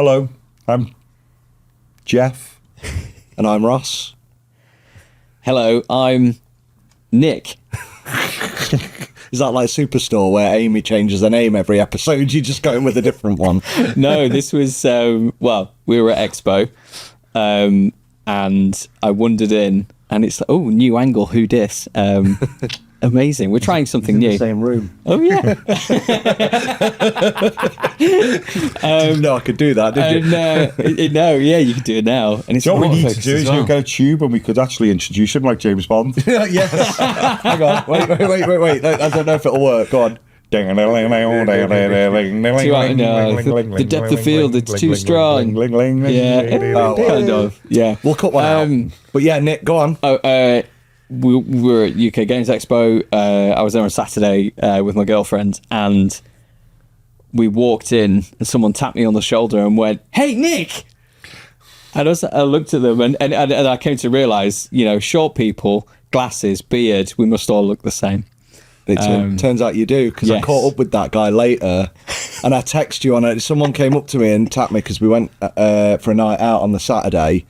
Hello, I'm Jeff. And I'm Ross. Hello, I'm Nick. Is that like Superstore where Amy changes her name every episode? You just go in with a different one. No, this was, we were at Expo, and I wandered in, and it's like, oh, new angle, who dis? Amazing. We're trying something new. Same room. Oh, yeah. Didn't know I could do that, did you? No, yeah, you can do it now. And it's So what we need to autofocus do as is well. get a tube and we could actually introduce him like James Bond. Yes. Hang on. Wait. I don't know if it'll work. Go on. The depth of field, it's too strong. Yeah, kind of. Yeah. We'll cut one out. But yeah, Nick, go on. We were at UK Games Expo. I was there on Saturday with my girlfriend, and we walked in, and someone tapped me on the shoulder and went, "Hey, Nick!" And I looked at them, and I came to realise, short people, glasses, beard, we must all look the same. It turns out you do, because I caught up with that guy later, and I texted you on it. Someone came up to me and tapped me because we went for a night out on the Saturday.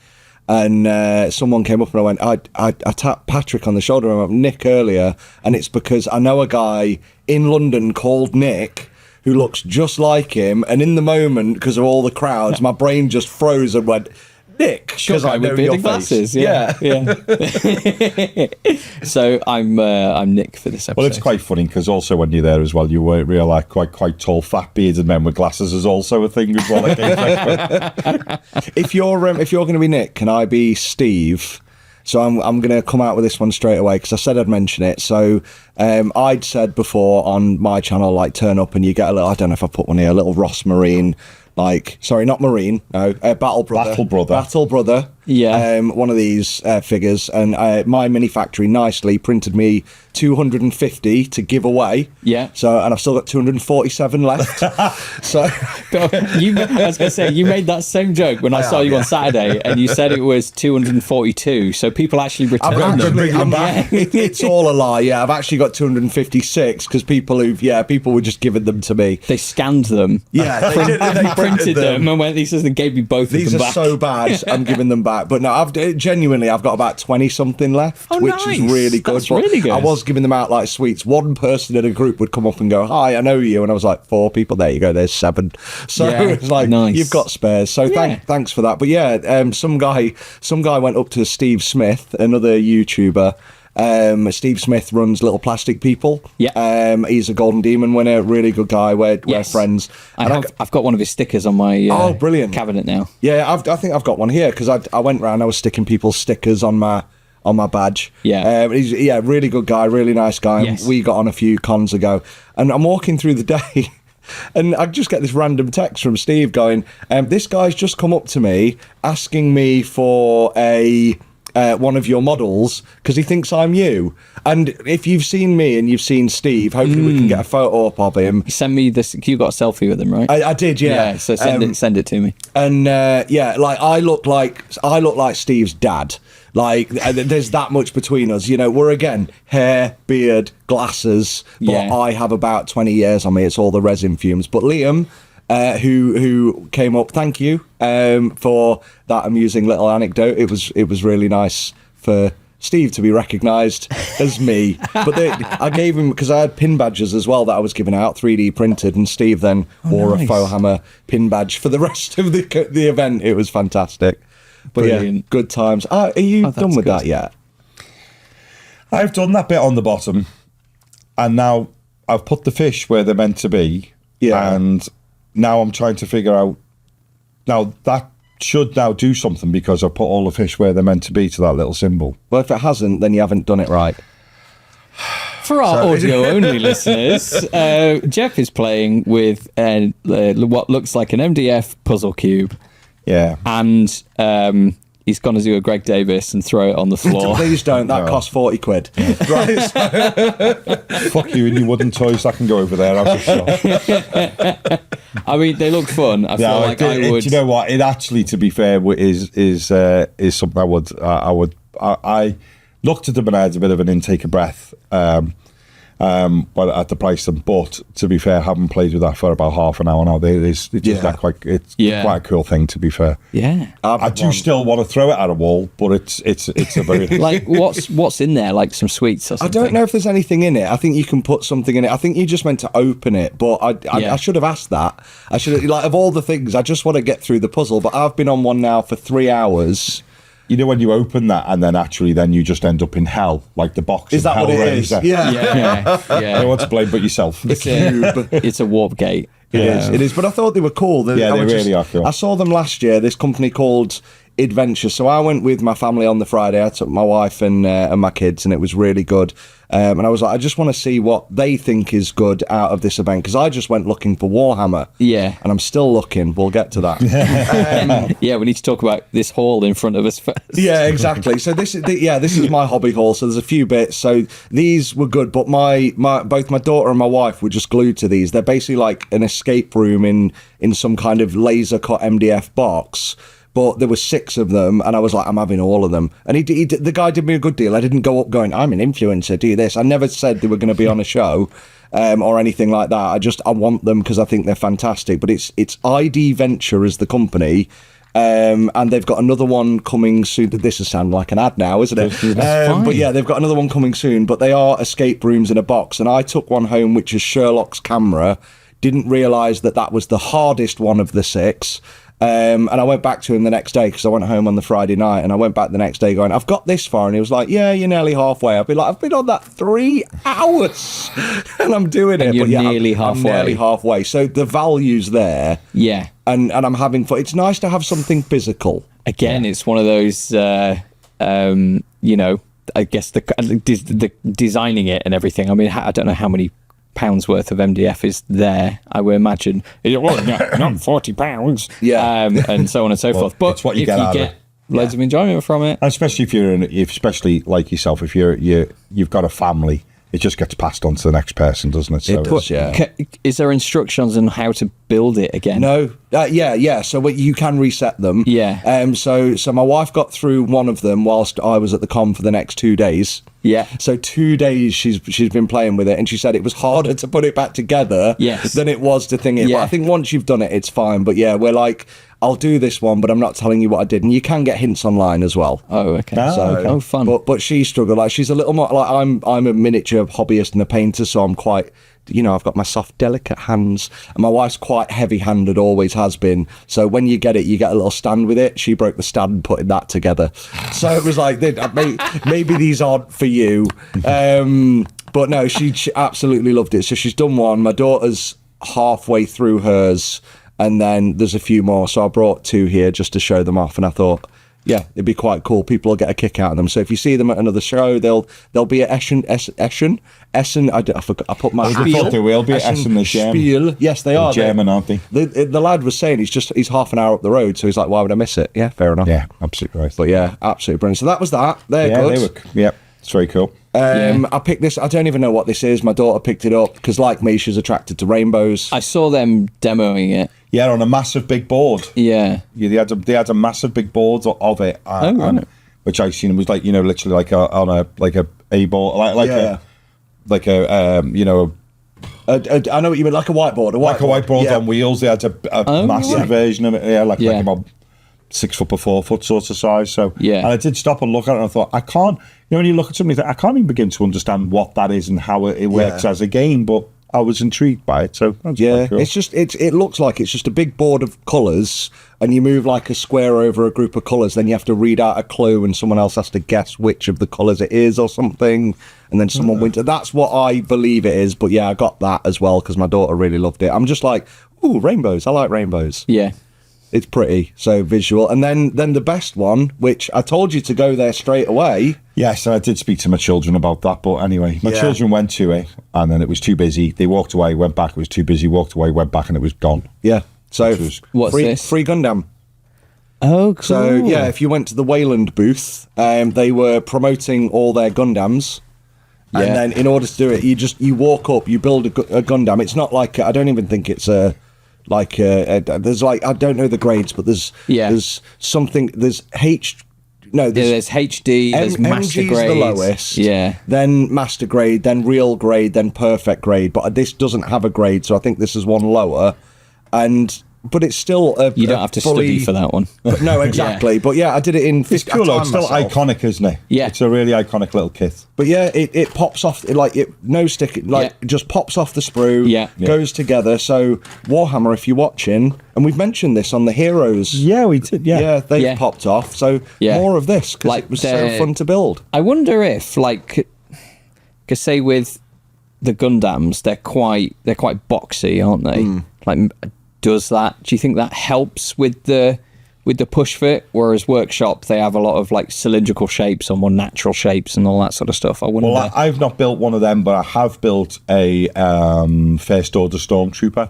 And someone came up and I went, I tapped Patrick on the shoulder. I went, Nick earlier. And it's because I know a guy in London called Nick who looks just like him. And in the moment, because of all the crowds, my brain just froze and went, Nick. Because I know your glasses. face. Yeah. So I'm Nick for this episode. Well, it's quite funny because also when you're there as well, you realise quite tall, fat bearded men with glasses is also a thing as well. If you're going to be Nick, can I be Steve? So I'm going to come out with this one straight away because I said I'd mention it. So I'd said before on my channel, like turn up and you get a little, I don't know if I put one here, a little Ross Marine. Sorry, not Marine. No, Battle Brother. Yeah. One of these figures, and my mini factory nicely printed me 250 to give away. Yeah. So, and I've still got 247 left. So, I was going to say, you made that same joke when I saw you on Saturday, and you said it was 242. So people actually returned them. It's all a lie. Yeah, I've actually got 256 because people were just giving them to me. They scanned them. Yeah, they printed them and went. These and gave me both. These of them are back. so bad. I'm giving them back. But no, I've got about 20 something left, which is really good. That's really good. I was giving them out like sweets. One person in a group would come up and go, "Hi, I know you," and I was like, 4 people. There you go. There's 7. So it's like nice. You've got spares. So thanks for that. But yeah, some guy went up to Steve Smith, another YouTuber. Steve Smith runs Little Plastic People. Yeah. He's a Golden Demon winner, really good guy. We're friends. I've got one of his stickers on my brilliant cabinet now. Yeah, I think I've got one here because I went round. I was sticking people's stickers on my badge. Yeah. He's really good guy, really nice guy. Yes. We got on a few cons ago, and I'm walking through the day. And I just get this random text from Steve going, this guy's just come up to me asking me for one of your models because he thinks I'm you. And if you've seen me and you've seen Steve, hopefully we can get a photo up of him. Send me this. You got a selfie with him, right? I did, yeah. So send it to me. And like I look like Steve's dad. Like there's that much between us. We're again hair, beard, glasses. But I have about 20 years on me. It's all the resin fumes. But Liam, who came up, thank you for that amusing little anecdote. It was really nice for Steve to be recognised as me. But I gave him, because I had pin badges as well that I was giving out, 3D printed, and Steve then wore a faux hammer pin badge for the rest of the event. It was fantastic. But brilliant. Good times. Are you done with that yet? I've done that bit on the bottom, and now I've put the fish where they're meant to be. Yeah. And now I'm trying to figure out. Now that should now do something because I've put all the fish where they're meant to be to that little symbol. Well, if it hasn't, then you haven't done it right. For our audio-only listeners, Jeff is playing with what looks like an MDF puzzle cube. Yeah. And he's going to do a Greg Davis and throw it on the floor. Please don't. That costs 40 quid. Right. Fuck you and your wooden toys. I can go over there. I'm just shocked. I mean, they look fun. I feel like I would. Do you know what? It actually, to be fair, is something I would. I looked at them and I had a bit of an intake of breath. but at the price of them. But to be fair, I haven't played with that for about half an hour now. It's quite a cool thing, to be fair. Yeah, I do still want to throw it at a wall, but it's a very like what's in there, like some sweets or something. I don't know if there's anything in it. I think you can put something in it. I think you just meant to open it, but I should have asked that. I should have, like, of all the things, I just want to get through the puzzle. But I've been on one now for 3 hours. You know, when you open that and then you just end up in hell, like the box. Is that what it is? Yeah. I don't want to blame but yourself. It's a warp gate. It is. But I thought they were cool. They really are cool. I saw them last year, this company called Adventure. So I went with my family on the Friday. I took my wife and my kids, and it was really good. And I was like, I just want to see what they think is good out of this event, because I just went looking for Warhammer. Yeah. And I'm still looking. We'll get to that. Yeah, we need to talk about this hall in front of us first. Yeah, exactly. So this is my hobby hall. So there's a few bits. So these were good, but both my daughter and my wife were just glued to these. They're basically like an escape room in some kind of laser cut MDF box. But there were 6 of them, and I was like, I'm having all of them. And the guy did me a good deal. I didn't go up going, I'm an influencer, do this. I never said they were going to be on a show or anything like that. I want them because I think they're fantastic. But it's ID Venture as the company. And they've got another one coming soon. This will sound like an ad now, isn't it? But yeah, they've got another one coming soon. But they are escape rooms in a box. And I took one home, which is Sherlock's camera. Didn't realise that was the hardest one of the 6. And I went back to him the next day, because I went home on the Friday night, and I went back the next day going, I've got this far. And he was like, yeah, you're nearly halfway. I've been on that 3 hours and I'm doing it. You're but yeah, nearly halfway. I'm nearly halfway. So the value's there. Yeah. And I'm having fun. It's nice to have something physical. Again, it's one of those, I guess the designing it and everything. I mean, I don't know how many pounds worth of MDF is there. I would imagine not £40. Yeah. And so on and so forth. But it's what you if get you out of get it. loads of enjoyment from it, And especially especially like yourself, if you've got a family, it just gets passed on to the next person, doesn't it? So It does, yeah. Is there instructions on how to build it again? No, yeah. So you can reset them. Yeah. So my wife got through one of them whilst I was at the con for the next 2 days. Yeah. So 2 days she's been playing with it, and she said it was harder to put it back together than it was to thing it. Yeah. But I think once you've done it, it's fine. But yeah, we're like, I'll do this one, but I'm not telling you what I did. And you can get hints online as well. Oh, okay. So, fun. But she struggled. Like, she's a little more like I'm a miniature hobbyist and a painter, so I'm quite, I've got my soft, delicate hands. And my wife's quite heavy-handed, always has been. So when you get it, you get a little stand with it. She broke the stand putting that together. So it was like, maybe these aren't for you. But no, she absolutely loved it. So she's done one. My daughter's halfway through hers, and then there's a few more. So I brought 2 here just to show them off, and I thought, yeah, it'd be quite cool. People will get a kick out of them. So if you see them at another show, they'll be at Essen. I forgot. I put my Spiel. There will be at Essen this year. Spiel. Yes, they are. German, aren't they? The lad was saying he's half an hour up the road, so he's like, why would I miss it? Yeah, fair enough. Yeah, absolutely right. But yeah, absolutely brilliant. So that was that. They're good. It's very cool. I picked this. I don't even know what this is. My daughter picked it up because, like me, she's attracted to rainbows. I saw them demoing it. Yeah, on a massive big board. Yeah. They had a massive big board of it, and, which I seen was like literally like on a board, like a I know what you mean, like a whiteboard, like a whiteboard on wheels. They had a massive version of it, like about 6 foot by 4 foot sort of size. So and I did stop and look at it, and I thought, I can't. When you look at something, I can't even begin to understand what that is and how it works as a game, but I was intrigued by it. So that's quite cool. It's just it looks like it's just a big board of colours, and you move like a square over a group of colours. Then you have to read out a clue, and someone else has to guess which of the colours it is or something. And then someone wins. That's what I believe it is. But yeah, I got that as well because my daughter really loved it. I'm just like, ooh, rainbows. I like rainbows. Yeah. It's pretty, so visual. And then the best one, which I told you to go there straight away. Yes, I did speak to my children about that. But anyway, my children went to it, and then it was too busy. They walked away, went back, it was too busy, walked away, went back, and it was gone. Yeah. So what's this? Free Gundam. Oh, cool. So, yeah, if you went to the Wayland booth, they were promoting all their Gundams. Yeah. And then in order to do it, you walk up, you build a Gundam. It's not like, I don't even think it's a... there's like, I don't know the grades, but there's something, there's no, there's HD, there's master MG's grade. the lowest. Yeah. Then master grade, then real grade, then perfect grade. But this doesn't have a grade, so I think this is one lower. But it's still you don't have to study for that one. But no, exactly. But yeah, I did it in. It's cool. It's still iconic, isn't it? Yeah, it's a really iconic little kit. But yeah, it pops off no stick. It just pops off the sprue. Yeah, goes together. So Warhammer, if you're watching, and we've mentioned this on the Heroes. Yeah, we did. Yeah, they've popped off. So more of this because it was so fun to build. I wonder if, because say with the Gundams, they're quite boxy, aren't they? Like, do you think that helps with the push fit? Whereas Workshop, they have a lot of like cylindrical shapes or more natural shapes and all that sort of stuff. I wonder. Well, I've not built one of them, but I have built a First Order Stormtrooper.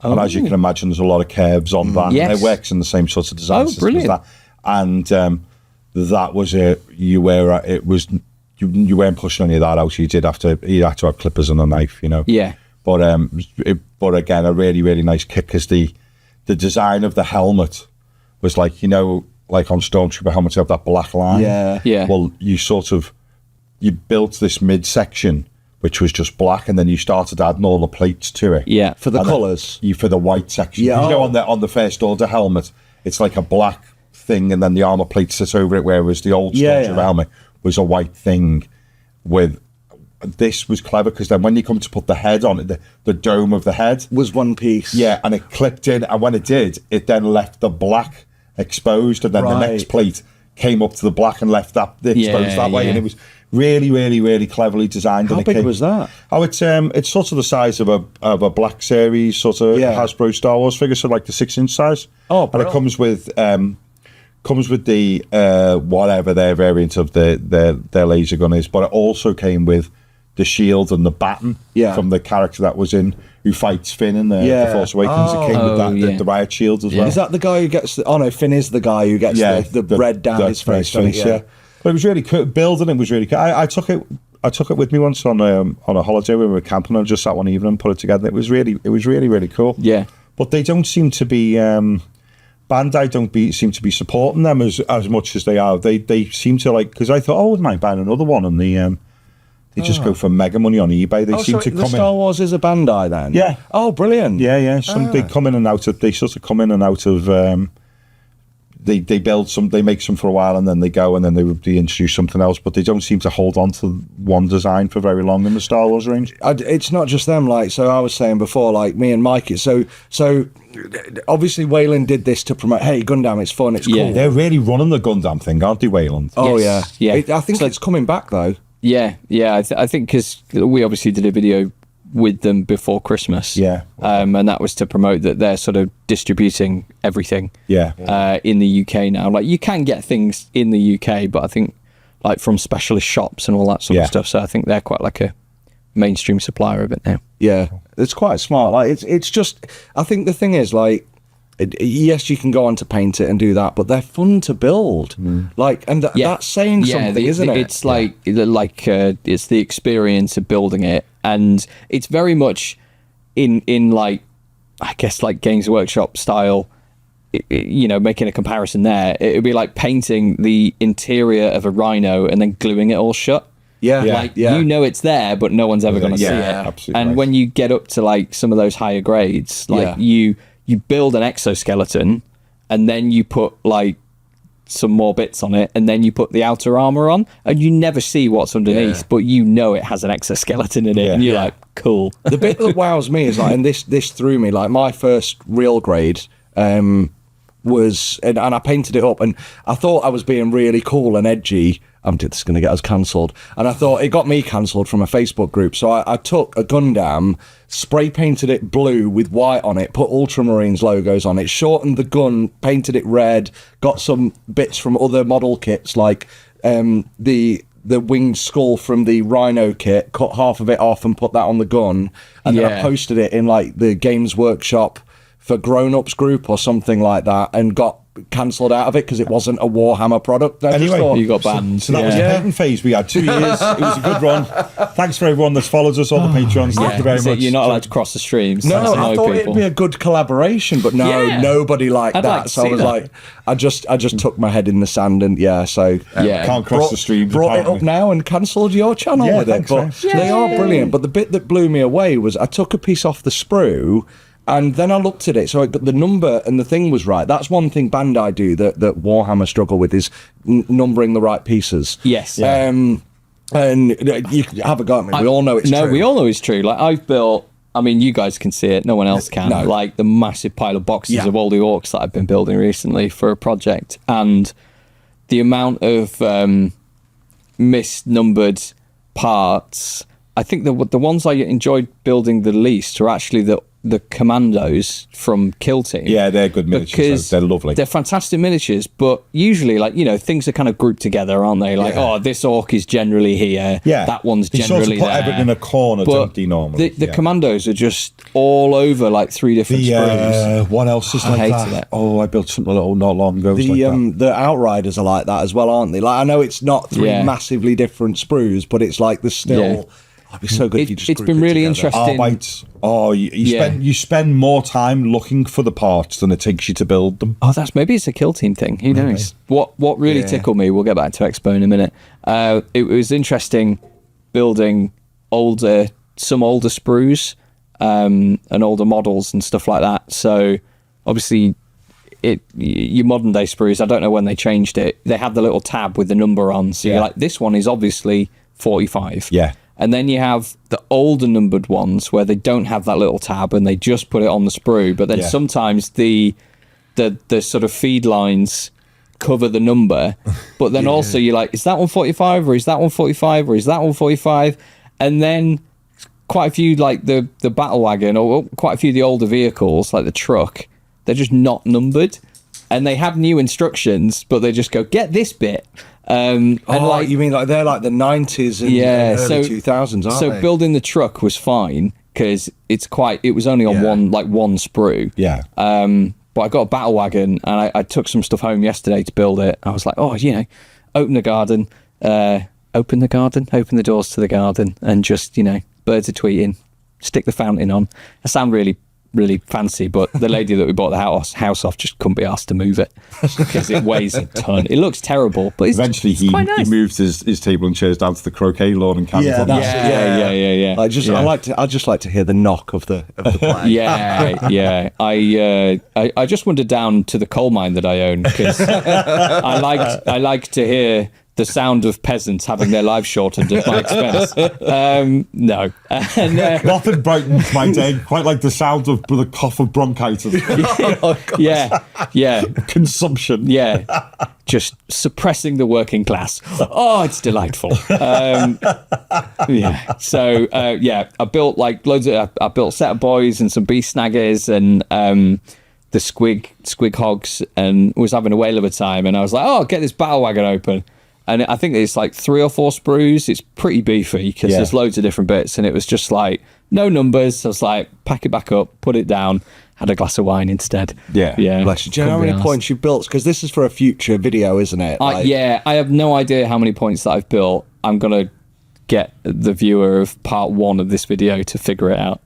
And as you can imagine, there's a lot of curves on that. Yes. It works in the same sort of design system brilliant. as that. And that was it. You weren't pushing any of that out. You had to have clippers and a knife, Yeah. But again, a really, really nice kit because the design of the helmet was like on Stormtrooper helmets, you have that black line. Yeah. Well, you built this midsection, which was just black, and then you started adding all the plates to it. Yeah. For the colours. For the white section. Yeah. On the First Order helmet, it's like a black thing, and then the armor plate sits over it, whereas the old Stormtrooper helmet was a white thing with. This was clever because then when you come to put the head on it, the dome of the head was one piece. Yeah, and it clipped in, and when it did, it then left the black exposed, and then the next plate came up to the black and left that exposed that way, and it was really, really, really cleverly designed. How big was that? Oh, it's sort of the size of a Black Series sort of Hasbro Star Wars figure, so like the 6-inch size. Oh, and it comes with the whatever their variant of their laser gun is, but it also came with the shield and the baton from the character that was in who fights Finn in the Force Awakens. It came with the riot shield as well. Is that the guy who gets Finn is the guy who gets the red down his face. Yeah. But it was really cool. Building it was really cool. I took it with me once on a holiday when we were camping, and just sat one evening and put it together. It was really, really cool. Yeah. But they don't seem to be Bandai seem to be supporting them as much as they are. They seem to because I thought, we might buy another one, and they just go for mega money on eBay. They seem to come in. Star Wars is a Bandai then? Yeah. Oh, brilliant. Yeah. They come in and out of. They sort of come in and out of. They build some. They make some for a while and then they go and then they introduce something else. But they don't seem to hold on to one design for very long in the Star Wars range. It's not just them. So I was saying before, me and Mike. So obviously Wayland did this to promote. Hey, Gundam, it's fun. It's cool. They're really running the Gundam thing, aren't they, Wayland? Oh yes. yeah. I think it's coming back though. Yeah. I think because we obviously did a video with them before Christmas. Yeah. And that was to promote that they're sort of distributing everything. Yeah. In the UK now. You can get things in the UK, but I think from specialist shops and all that sort of stuff. So I think they're quite like a mainstream supplier of it now. Yeah. It's quite smart. It's just, I think the thing is yes, you can go on to paint it and do that, but they're fun to build. That's saying something, isn't it? It's it's the experience of building it, and it's very much in I guess Games Workshop style. Making a comparison there, it would be like painting the interior of a Rhino and then gluing it all shut. Yeah. It's there, but no one's ever going to see it. Absolutely. And when you get up to some of those higher grades, you build an exoskeleton and then you put some more bits on it and then you put the outer armor on and you never see what's underneath, but it has an exoskeleton in it and you're like, cool. The bit that wows me is and this threw me, my first real grade was, and I painted it up and I thought I was being really cool and edgy. This is going to get us cancelled. And I thought it got me cancelled from a Facebook group. So I took a Gundam, spray painted it blue with white on it, put Ultramarines logos on it, shortened the gun, painted it red, got some bits from other model kits like the winged skull from the Rhino kit, cut half of it off and put that on the gun. And then I posted it in the Games Workshop for grown-ups group or something like that, and got cancelled out of it because it wasn't a Warhammer product. I just Anyway, thought- You got banned. So that was the painting phase. We had 2 years. It was a good run. Thanks for everyone that's followed us, all the Patreons. Thank you very So much. you're not allowed to cross the streams. No, That's I no thought people. it'd be a good collaboration, but no, Yeah. nobody liked I'd that. like to so I see was that. like, I just took my head in the sand, and Yeah. Can't cross the streams. Brought it apparently. up now and cancelled your channel Yeah, with it. thanks, But mate. they are brilliant. But the bit that blew me away was I took a piece off the sprue. And then I looked at it, so but the number and the thing was right. That's one thing Bandai do that Warhammer struggle with is numbering the right pieces. Yes. And you can have a go at me. We all know it's no, true. we all know it's true. Like I've built. I mean, you guys can see it. No one else can. No. Like the massive pile of boxes Yeah. of all the orcs that I've been building recently for a project, and the amount of misnumbered parts. I think the ones I enjoyed building the least are actually the commandos from Kill Team. Yeah, they're good miniatures. Because They're lovely. They're fantastic miniatures, but usually, like, you know, things are kind of grouped together, aren't they? Like, Yeah. oh, this orc is generally here. Yeah. That one's They sort of generally put there. everything in a corner, But don't they, normally? The Yeah. commandos are just all over, like, 3 different sprues. What else is I like hated that? it. Oh, I built something not long ago. It's The like that. the Outriders are like that as well, aren't they? Like I know it's not 3 Yeah. massively different sprues, but it's like there's still. Yeah. Oh, it'd be so good if you just. It's group been it really together. interesting. Arbeit. Oh, you Yeah. spend more time looking for the parts than it takes you to build them. Oh, that's maybe it's a Kill Team thing. Who knows? What really Yeah. tickled me? We'll get back to Expo in a minute. It was interesting building some older sprues and older models and stuff like that. So obviously, your modern day sprues. I don't know when they changed it. They have the little tab with the number on. So Yeah. you're like, this one is obviously 45. Yeah. And then you have the older numbered ones where they don't have that little tab and they just put it on the sprue. But then Yeah. sometimes the sort of feed lines cover the number. But then also you're like, is that one 45 or is that one 45 or is that one 45? And then quite a few, like the battle wagon or quite a few of the older vehicles, like the truck, they're just not numbered. And they have new instructions, but they just go, get this bit. And like, you mean like they're like the 90s and yeah, early so 2000s, aren't so they? building the truck was fine because it was only on Yeah. one sprue. Yeah. But I got a battle wagon and I took some stuff home yesterday to build it. I was like, oh, you know, open the garden, open the doors to the garden, and just, you know, birds are tweeting, stick the fountain on. I sound really, really fancy, but the lady that we bought the house off just couldn't be asked to move it because it weighs a ton. It looks terrible, but Eventually, it's quite nice. he moves his table and chairs down to the croquet lawn and carries Yeah, on. that's Yeah. I just like to hear the knock of the play. Yeah. I just wandered down to the coal mine that I own because I like to hear the sound of peasants having their lives shortened at my expense. No. And, Nothing brightens my day quite like the sound of the cough of bronchitis. yeah. Consumption. Yeah. Just suppressing the working class. Oh, it's delightful. Yeah. So, I built like I built a set of boys and some beast snaggers and the squig hogs and was having a whale of a time. And I was like, oh, get this battle wagon open. And I think it's like 3 or 4 sprues. It's pretty beefy because there's loads of different bits. And it was just like, no numbers. I was like, pack it back up, put it down, had a glass of wine instead. Yeah. Bless you. Do you know how Couldn't be many arsed. points you built? Because this is for a future video, isn't it? Like- I have no idea how many points that I've built. I'm going to get the viewer of part 1 of this video to figure it out.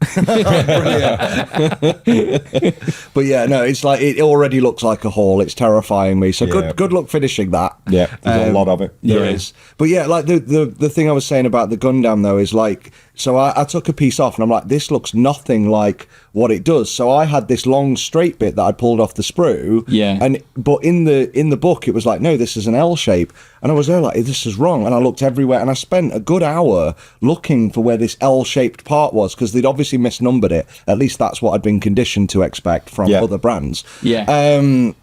But yeah, no, it's like it already looks like a haul. It's terrifying me. So Yeah. good luck finishing that. Yeah, there's a lot of it. There is. But yeah, like the thing I was saying about the Gundam though is like, so I took a piece off and I'm like, this looks nothing like what it does. So I had this long straight bit that I pulled off the sprue. Yeah. But in the book it was like, no, this is an L shape. And I was there like, this is wrong. And I looked everywhere and I spent a good hour looking for where this L-shaped part was because they'd obviously misnumbered it. At least that's what I'd been conditioned to expect from other brands. Yeah. And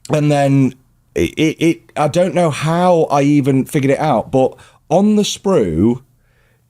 then I don't know how I even figured it out, but on the sprue,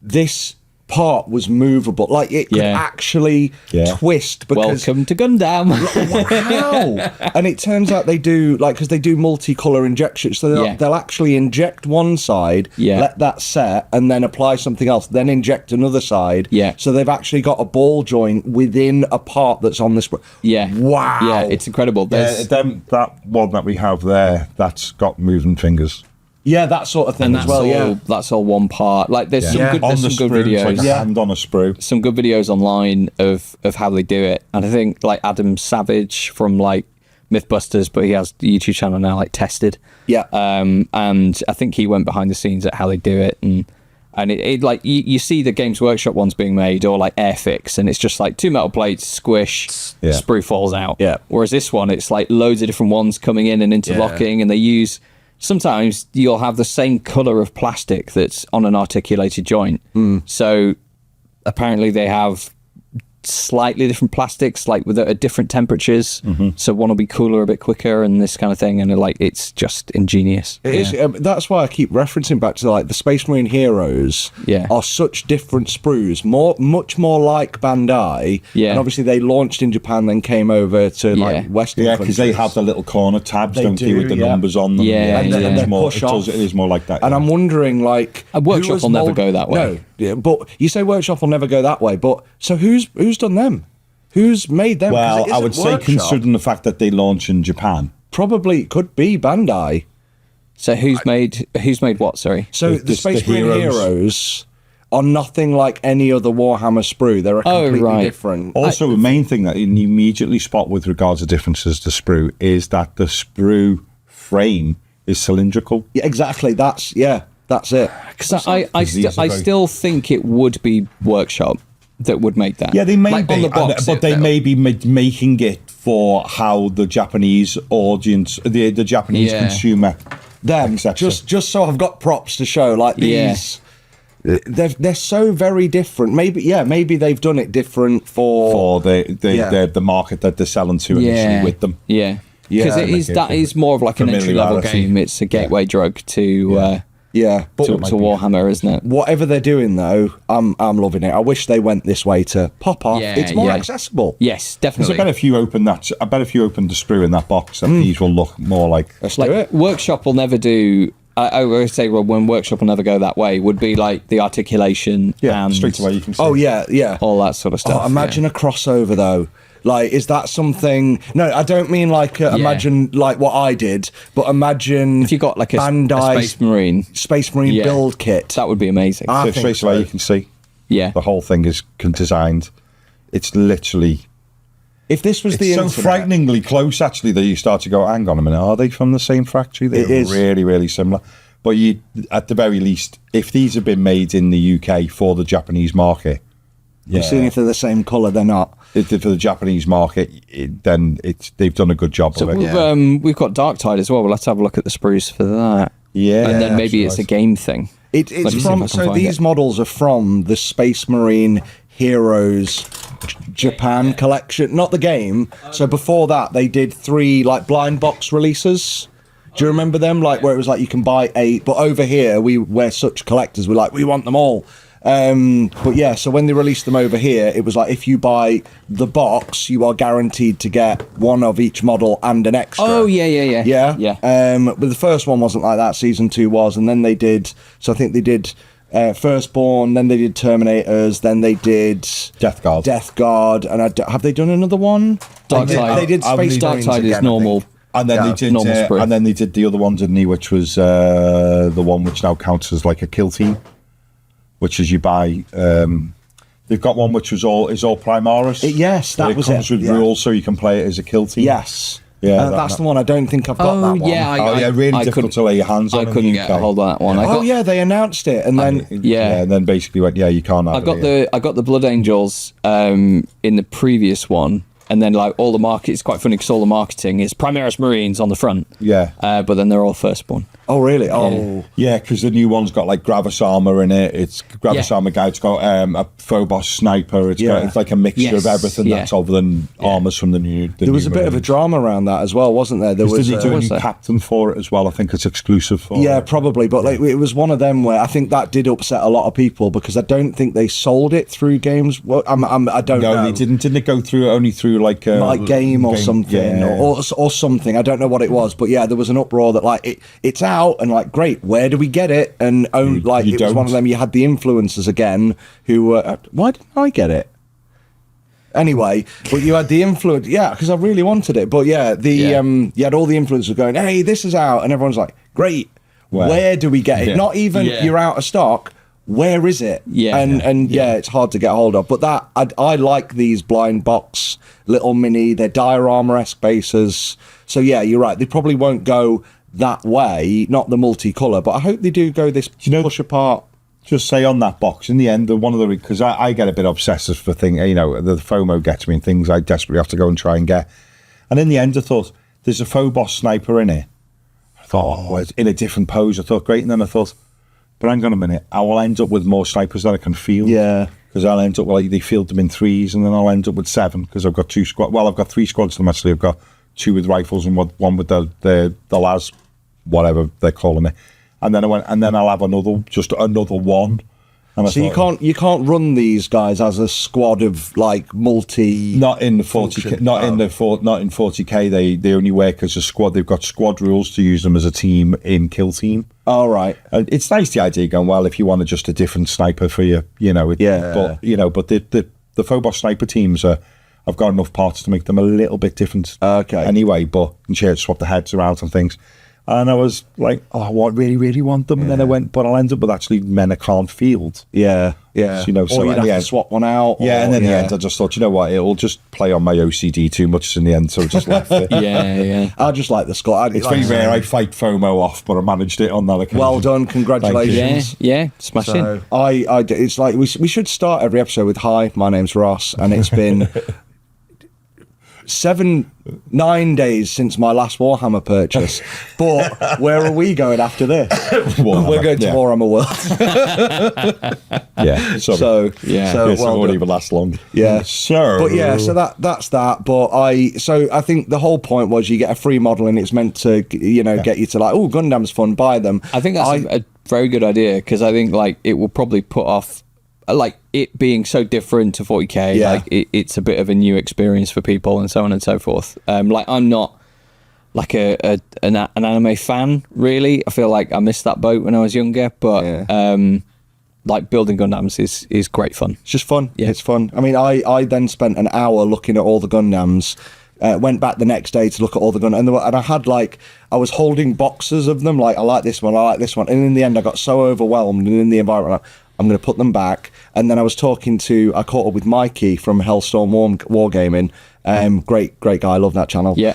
this part was movable. Like it could actually twist. Because welcome to Gundam. How? And it turns out they do, like, because they do multicolor injections, so they'll actually inject one side, let that set, and then apply something else, then inject another side. So they've actually got a ball joint within a part that's on this. Wow. Yeah, it's incredible. That one that we have there, that's got moving fingers. Yeah, that sort of thing and as well. That's all one part. Like there's some good, on there's some sprue, good videos. like a hand on a sprue. Some good videos online of how they do it. And I think like Adam Savage from like Mythbusters, but he has the YouTube channel now, like Tested. Yeah. And I think he went behind the scenes at how they do it, and it like you see the Games Workshop ones being made, or like Airfix, and it's just like 2 metal plates, squish, sprue falls out. Yeah. Whereas this one, it's like loads of different ones coming in and interlocking, and they use. Sometimes you'll have the same colour of plastic that's on an articulated joint. So apparently they have slightly different plastics, like with at different temperatures. So one will be cooler a bit quicker and this kind of thing. And it's just ingenious. It is, that's why I keep referencing back to like the Space Marine Heroes are such different sprues, much more like Bandai. And obviously they launched in Japan, then came over to like Western countries. Because they have the little corner tabs, don't they, with the numbers on them. And It's more, it is more like that. And I'm wondering, like, a workshop will never go that way. No, but you say workshop will never go that way. But so who's done them? Who's made them? Well, I would say, considering the fact that they launch in Japan, probably it could be Bandai. So who's made what? Sorry. So the Space Marine Heroes are nothing like any other Warhammer sprue. They're completely different. Also, the main thing that you immediately spot with regards to differences to sprue is that the sprue frame is cylindrical. Yeah, exactly. That's it. Because I still think it would be Workshop that would make that. Yeah, they may like be, on the box, but they may be making it for how the Japanese audience, the Japanese consumer, them just so I've got props to show. Like these, they're so very different. Maybe they've done it different for the market that they're selling to initially with them. Because that is more of like an entry level game. It's a gateway drug to. To Warhammer, isn't it? Whatever they're doing, though, I'm loving it. I wish they went this way to pop off. It's more accessible. Yes, definitely. I bet if you open the sprue in that box, that these will look more like. Let's do it. Workshop will never do. I would say, when Workshop will never go that way, would be like the articulation and straight away you can see. Oh yeah, all that sort of stuff. Imagine a crossover though. Like, is that something? No, I don't mean like imagine like what I did, but imagine if you got like a Bandai Space Marine build kit. That would be amazing. So straight away you can see. Yeah, the whole thing is designed. It's literally. If this was the internet, so frighteningly close, actually, that you start to go, hang on a minute, are they from the same factory? They're really, really similar. But you, at the very least, if these have been made in the UK for the Japanese market, seeing if they're the same colour, they're not. For the Japanese market, then they've done a good job of it. We've got Darktide as well. We'll have to have a look at the sprues for that. Yeah, and then maybe it's a game thing. It's from. So these models are from the Space Marine Heroes Japan collection, not the game. So before that, they did 3 like blind box releases. Do you remember them? Like where it was like you can buy 8, but over here we're such collectors. We're like we want them all. But yeah, so when they released them over here, it was like if you buy the box, you are guaranteed to get one of each model and an extra. Oh yeah. But the first one wasn't like that. Season 2 was, and then they did. So I think they did Firstborn, then they did Terminators, then they did Death Guard, and have they done another one? Darktide. They did Space Darktide is normal. And then they did the other one, didn't they? Which was the one which now counts as like a kill team. Which is you buy. They've got one which is all Primaris. Yes, that was it. It comes with rules, so you can play it as a kill team. Yes, that's the one. I don't think I've got that one. Yeah, really difficult to lay your hands on. I couldn't get a hold of that one. They announced it, and then and then basically went, you can't. I got the Blood Angels in the previous one. and then like all the market. It's quite funny because all the marketing is Primaris Marines on the front. Yeah. But then they're all firstborn. Oh, really? Oh. Yeah, because the new one's got like Gravis armor in it. It's Gravis armor guy. It's got a Phobos sniper. It's like a mixture of everything that's other than armors from the new. There was a bit of a drama around that as well, wasn't there? There was. Did he do a new captain for it as well? I think it's exclusive for. Yeah, probably. But like, it was one of them where I think that did upset a lot of people because I don't think they sold it through games. Well, I don't know. No, they didn't. Didn't it go through only through like game or something or something? I don't know what it was, but yeah, there was an uproar that like it's out and like great. Where do we get it? And it was one of them. You had the influencers again who were. Why didn't I get it? Anyway, but you had the influence, because I really wanted it. But you had all the influencers going, "Hey, this is out," and everyone's like, "Great, where do we get it?" Not even you're out of stock. Where is it? It's hard to get hold of. But that I like these blind box little mini. They're diorama-esque bases. So yeah, you're right. They probably won't go that way, not the multicolour, but I hope they do go this push apart. Just say on that box, in the end, one of the, because I get a bit obsessive for things, the FOMO gets me and things I desperately have to go and try and get. And in the end, I thought, there's a Phobos sniper in it. I thought, it's in a different pose. I thought, great. And then I thought, but hang on a minute, I will end up with more snipers that I can field. Yeah. Because I'll end up, they field them in 3s, and then I'll end up with 7, because I've got 2 squads. Well, I've got 3 squads to my sleeve. I've got 2 with rifles and 1 with the las, whatever they're calling it. And then I'll have another one. And so you can't run these guys as a squad of like multi. Not in the 40k. Not in 40k. They only work as a squad. They've got squad rules to use them as a team in Kill Team. All right. It's nice the idea going, well, if you want just a different sniper for you, But the Phobos sniper teams I've got enough parts to make them a little bit different. Okay. Anyway, but you can swap the heads around and things. And I was like, I really, really want them. And then I went, but I'll end up with actually men I can't field. Yeah. So, or you'd have to swap one out. Yeah, and then in the end, I just thought, it'll just play on my OCD too much in the end, so I just left it. I just like the squad. It's very rare I fight FOMO off, but I managed it on that occasion. Well done, congratulations. Yeah, smashing. So it's like we should start every episode with, hi, my name's Ross, and it's been 9 days since my last Warhammer purchase, but where are we going after this? We're going to Warhammer World. So it won't even last long. So that's that. But I think the whole point was you get a free model and it's meant to get you to like, oh, Gundam's fun, buy them. I think that's a very good idea because I think like it will probably put off. Like it being so different to 40k, like it's a bit of a new experience for people and so on and so forth. Like I'm not like an anime fan really. I feel like I missed that boat when I was younger, but like building Gundams is great fun. It's just fun. Yeah, it's fun. I mean, I then spent an hour looking at all the Gundams. Went back the next day to look at all the Gundams, and I had I was holding boxes of them. Like I like this one, and in the end, I got so overwhelmed and in the environment. I'm going to put them back. And then I caught up with Mikey from Hellstorm Wargaming. Great guy. I love that channel. Yeah.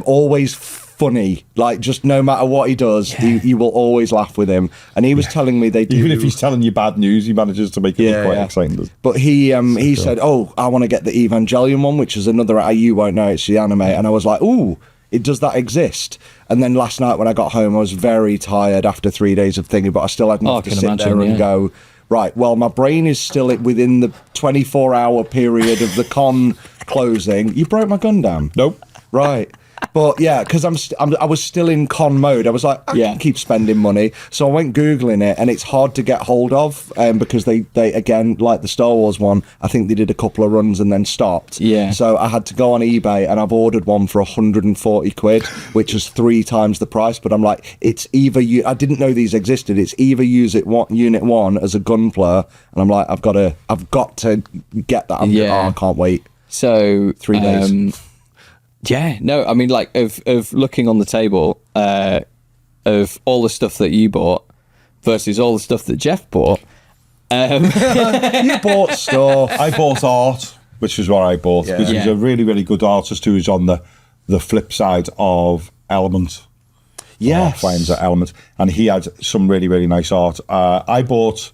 Always funny. Like, just no matter what he does, you will always laugh with him. And he was telling me they do... Even if he's telling you bad news, he manages to make it look quite exciting. But he said, I want to get the Evangelion one, which is another... You won't know, it's the anime. And I was like, ooh, does that exist? And then last night when I got home, I was very tired after 3 days of thinking, but I still had enough to sit there and go... Right, well, my brain is still within the 24-hour period of the con closing. You broke my Gundam. Nope. Right. But yeah, because I was still in con mode. I was like, I can keep spending money. So I went Googling it, and it's hard to get hold of because they again, like the Star Wars one, I think they did a couple of runs and then stopped. Yeah. So I had to go on eBay, and I've ordered one for 140 quid, which is 3 times the price. But I'm like, it's either I didn't know these existed. It's either use it Unit 1 as a gunpla, and I'm like, I've got to get that. I can't wait. So 3 days. Yeah, no, I mean, like, of looking on the table of all the stuff that you bought versus all the stuff that Jeff bought. You bought stuff. I bought art, which is what I bought, because he's a really, really good artist who is on the flip side of Element. Yes. Finds at Element. And he had some really, really nice art. I bought,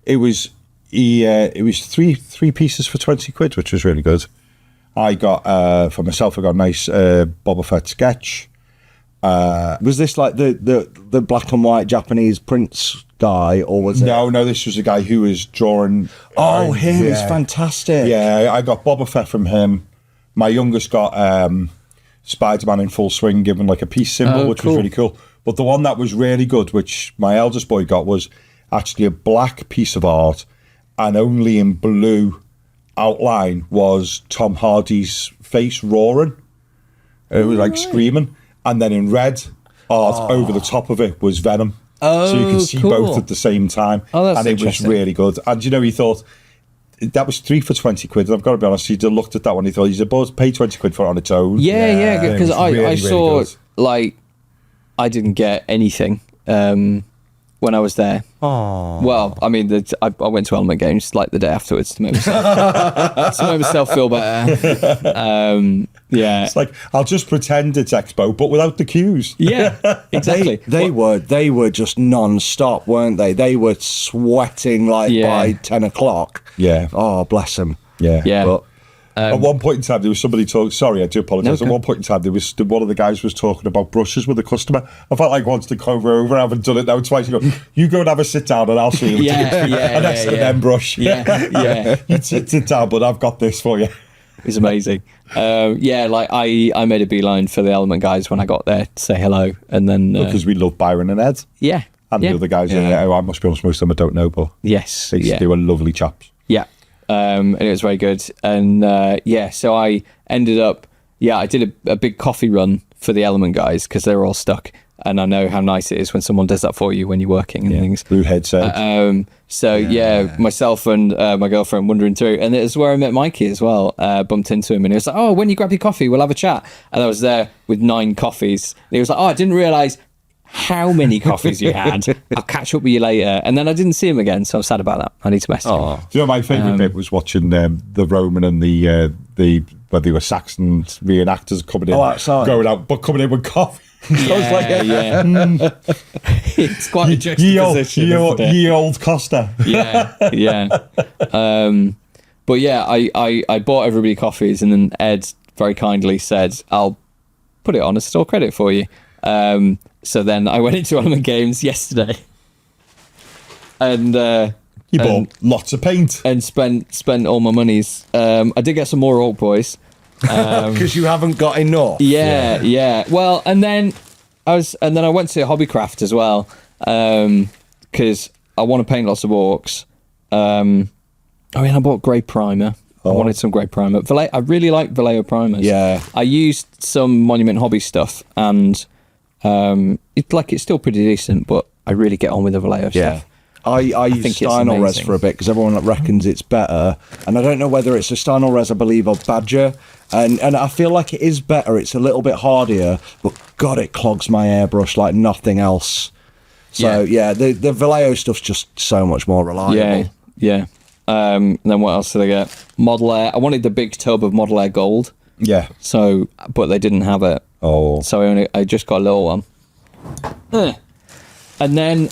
it was 3 pieces for 20 quid, which was really good. I got, for myself, I got a nice Boba Fett sketch. Was this like the black and white Japanese prince guy, or was it? No, this was a guy who was drawing. Oh, him! Yeah. He's fantastic. Yeah, I got Boba Fett from him. My youngest got Spider-Man in full swing, given like a peace symbol, which was really cool. But the one that was really good, which my eldest boy got, was actually a black piece of art, and only in blue outline was Tom Hardy's face roaring. It was like screaming. And then in red art over the top of it was Venom. So you could see both at the same time. Oh, that's and it was interesting. really good. And he thought, that was 3 for 20 quid. And I've got to be honest, he looked at that one, he thought, he's about to pay 20 quid for it on its own. Yeah, because it was really, I saw, really good. like, I didn't get anything when I was there. Oh. Well, I mean, I went to Element Games like the day afterwards to make myself feel better. Yeah. It's like, I'll just pretend it's Expo, but without the queues. Yeah, exactly. They were just non-stop, weren't they? They were sweating like by 10 o'clock. Yeah. Oh, bless them. Yeah. Yeah. But at one point in time, there was somebody talking. Sorry, I do apologise. No, At one point in time, there was one of the guys was talking about brushes with a customer. I felt like I wanted to come over. I haven't done it now twice. You go, you go and have a sit down, and I'll show you. An S&M brush. Yeah. You sit down, but I've got this for you. It's amazing. Like I made a beeline for the Element guys when I got there to say hello, and then Because we love Byron and Ed. yeah, And the other guys in there. I must be honest, most of them I don't know, but yes, they were lovely chaps. yeah, and it was very good. And so I ended up, I did a big coffee run for the Element guys because they were all stuck. And I know how nice it is when someone does that for you when you're working and things. Blue headset. Myself and my girlfriend wandering through, and it was where I met Mikey as well. Bumped into him, and he was like, "Oh, when you grab your coffee, we'll have a chat." And I was there with 9 coffees. And he was like, "Oh, I didn't realise how many coffees you had. I'll catch up with you later." And then I didn't see him again, so I'm sad about that. I need to message him. Do you know my favourite bit was watching the Roman and the where they were Saxon reenactors coming in, going out, but coming in with coffee. It's quite a juxtaposition. Ye old Costa. But I bought everybody coffees, and then Ed very kindly said, "I'll put it on a store credit for you." So then I went into Element Games yesterday, and you bought lots of paint and spent all my monies. I did get some more Orc Boys. because you haven't got enough. Yeah. Well, and then I went to Hobbycraft as well because I want to paint lots of orcs. I bought grey primer. I wanted some grey primer. I really like Vallejo primers. Yeah. I used some Monument Hobby stuff, and it's still pretty decent, but I really get on with the Vallejo stuff. I use think it's Steinol Res amazing. for a bit because everyone reckons it's better, and I don't know whether it's a Steinol Res, I believe, or Badger, and I feel like it is better. It's a little bit hardier, but God, it clogs my airbrush like nothing else. So the Vallejo stuff's just so much more reliable. Yeah. Then what else did I get? Model Air. I wanted the big tub of Model Air Gold. Yeah. So, but they didn't have it. Oh. So I just got a little one. And then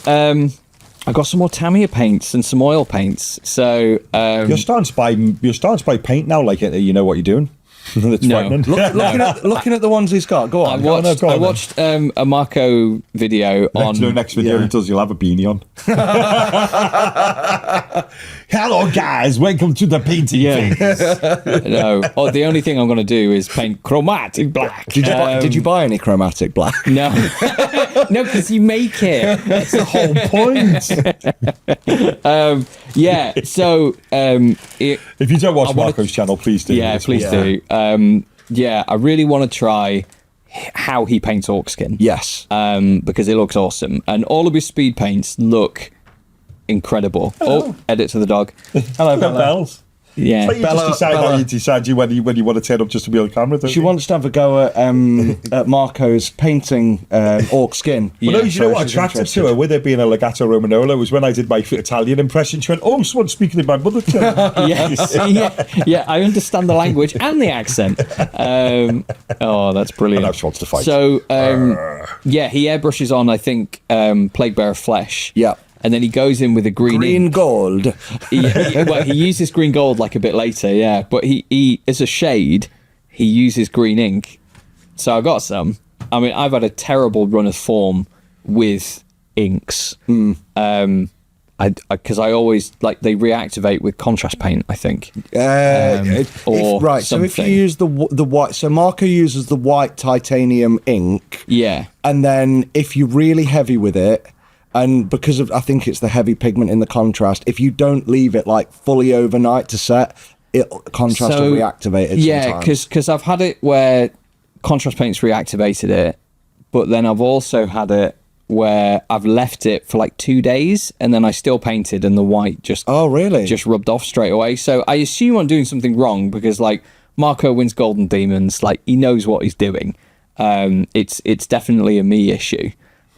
I got some more Tamiya paints and some oil paints. So You're starting to buy paint now, like you know what you're doing. That's frightening. Looking at the ones he's got, go on. I watched a Marco video on. Next video he does, you'll have a beanie on. Hello guys, welcome to the painting phase. No, the only thing I'm going to do is paint chromatic black. Did you buy any chromatic black? No, no, because you make it. That's the whole point. So if you don't watch Marco's channel, please do. Yeah, please do. I really want to try how he paints orc skin. Yes. Because it looks awesome. And all of his speed paints look incredible. Hello. Oh, edit to the dog. Hello, bells. Yeah. But you just decide how you decide when you want to turn up just to be on camera. She wants to have a go at Marco's painting orc skin. Well, no, you know what attracted to her with it being a Legato Romanola was when I did my Italian impression. She went, "Oh, someone's speaking in my mother tongue." yeah. I understand the language and the accent. That's brilliant. And now she wants to fight. So, he airbrushes on, I think, Plague Bearer Flesh. Yeah. and then he goes in with a green ink. gold. He uses green gold like a bit later, yeah. But he as a shade, he uses green ink. So I got some. I mean, I've had a terrible run of form with inks. Because I always they reactivate with contrast paint, I think. Or right. something. So if you use the white, so Marco uses the white titanium ink. Yeah. And then if you're really heavy with it, and because of I think it's the heavy pigment in the contrast, if you don't leave it fully overnight to set, contrast will reactivate it. Yeah, sometimes. because I've had it where contrast paint's reactivated it, but then I've also had it where I've left it for 2 days and then I still painted and the white just just rubbed off straight away. So I assume I'm doing something wrong because Marco wins Golden Demons, he knows what he's doing. It's definitely a me issue.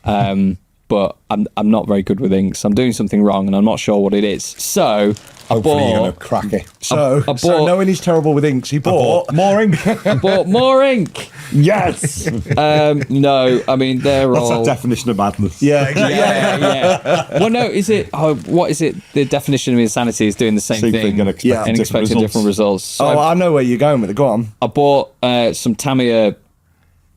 But I'm not very good with inks. I'm doing something wrong and I'm not sure what it is. So hopefully you're gonna crack it. So knowing he's terrible with inks, he bought more ink. I bought more ink. Yes. No, I mean That's a definition of madness. Yeah, exactly. Yeah. Well, no, is it? What is it? The definition of insanity is doing the same thing and expecting different results. So I know where you're going with it. Go on. I bought some Tamiya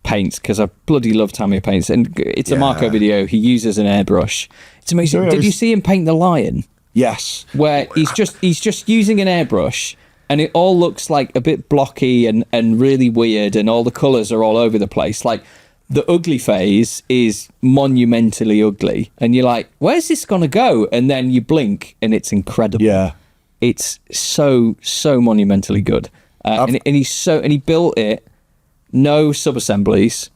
paints because I bloody love Tamiya paints, and it's a Marco video. He uses an airbrush. It's amazing. Did you see him paint the lion? Yes. Where he's just using an airbrush. And it all looks a bit blocky and really weird, and all the colours are all over the place. The ugly phase is monumentally ugly, and you're like, where's this gonna go? And then you blink, and it's incredible. Yeah, it's so monumentally good. And he built it, no sub assemblies,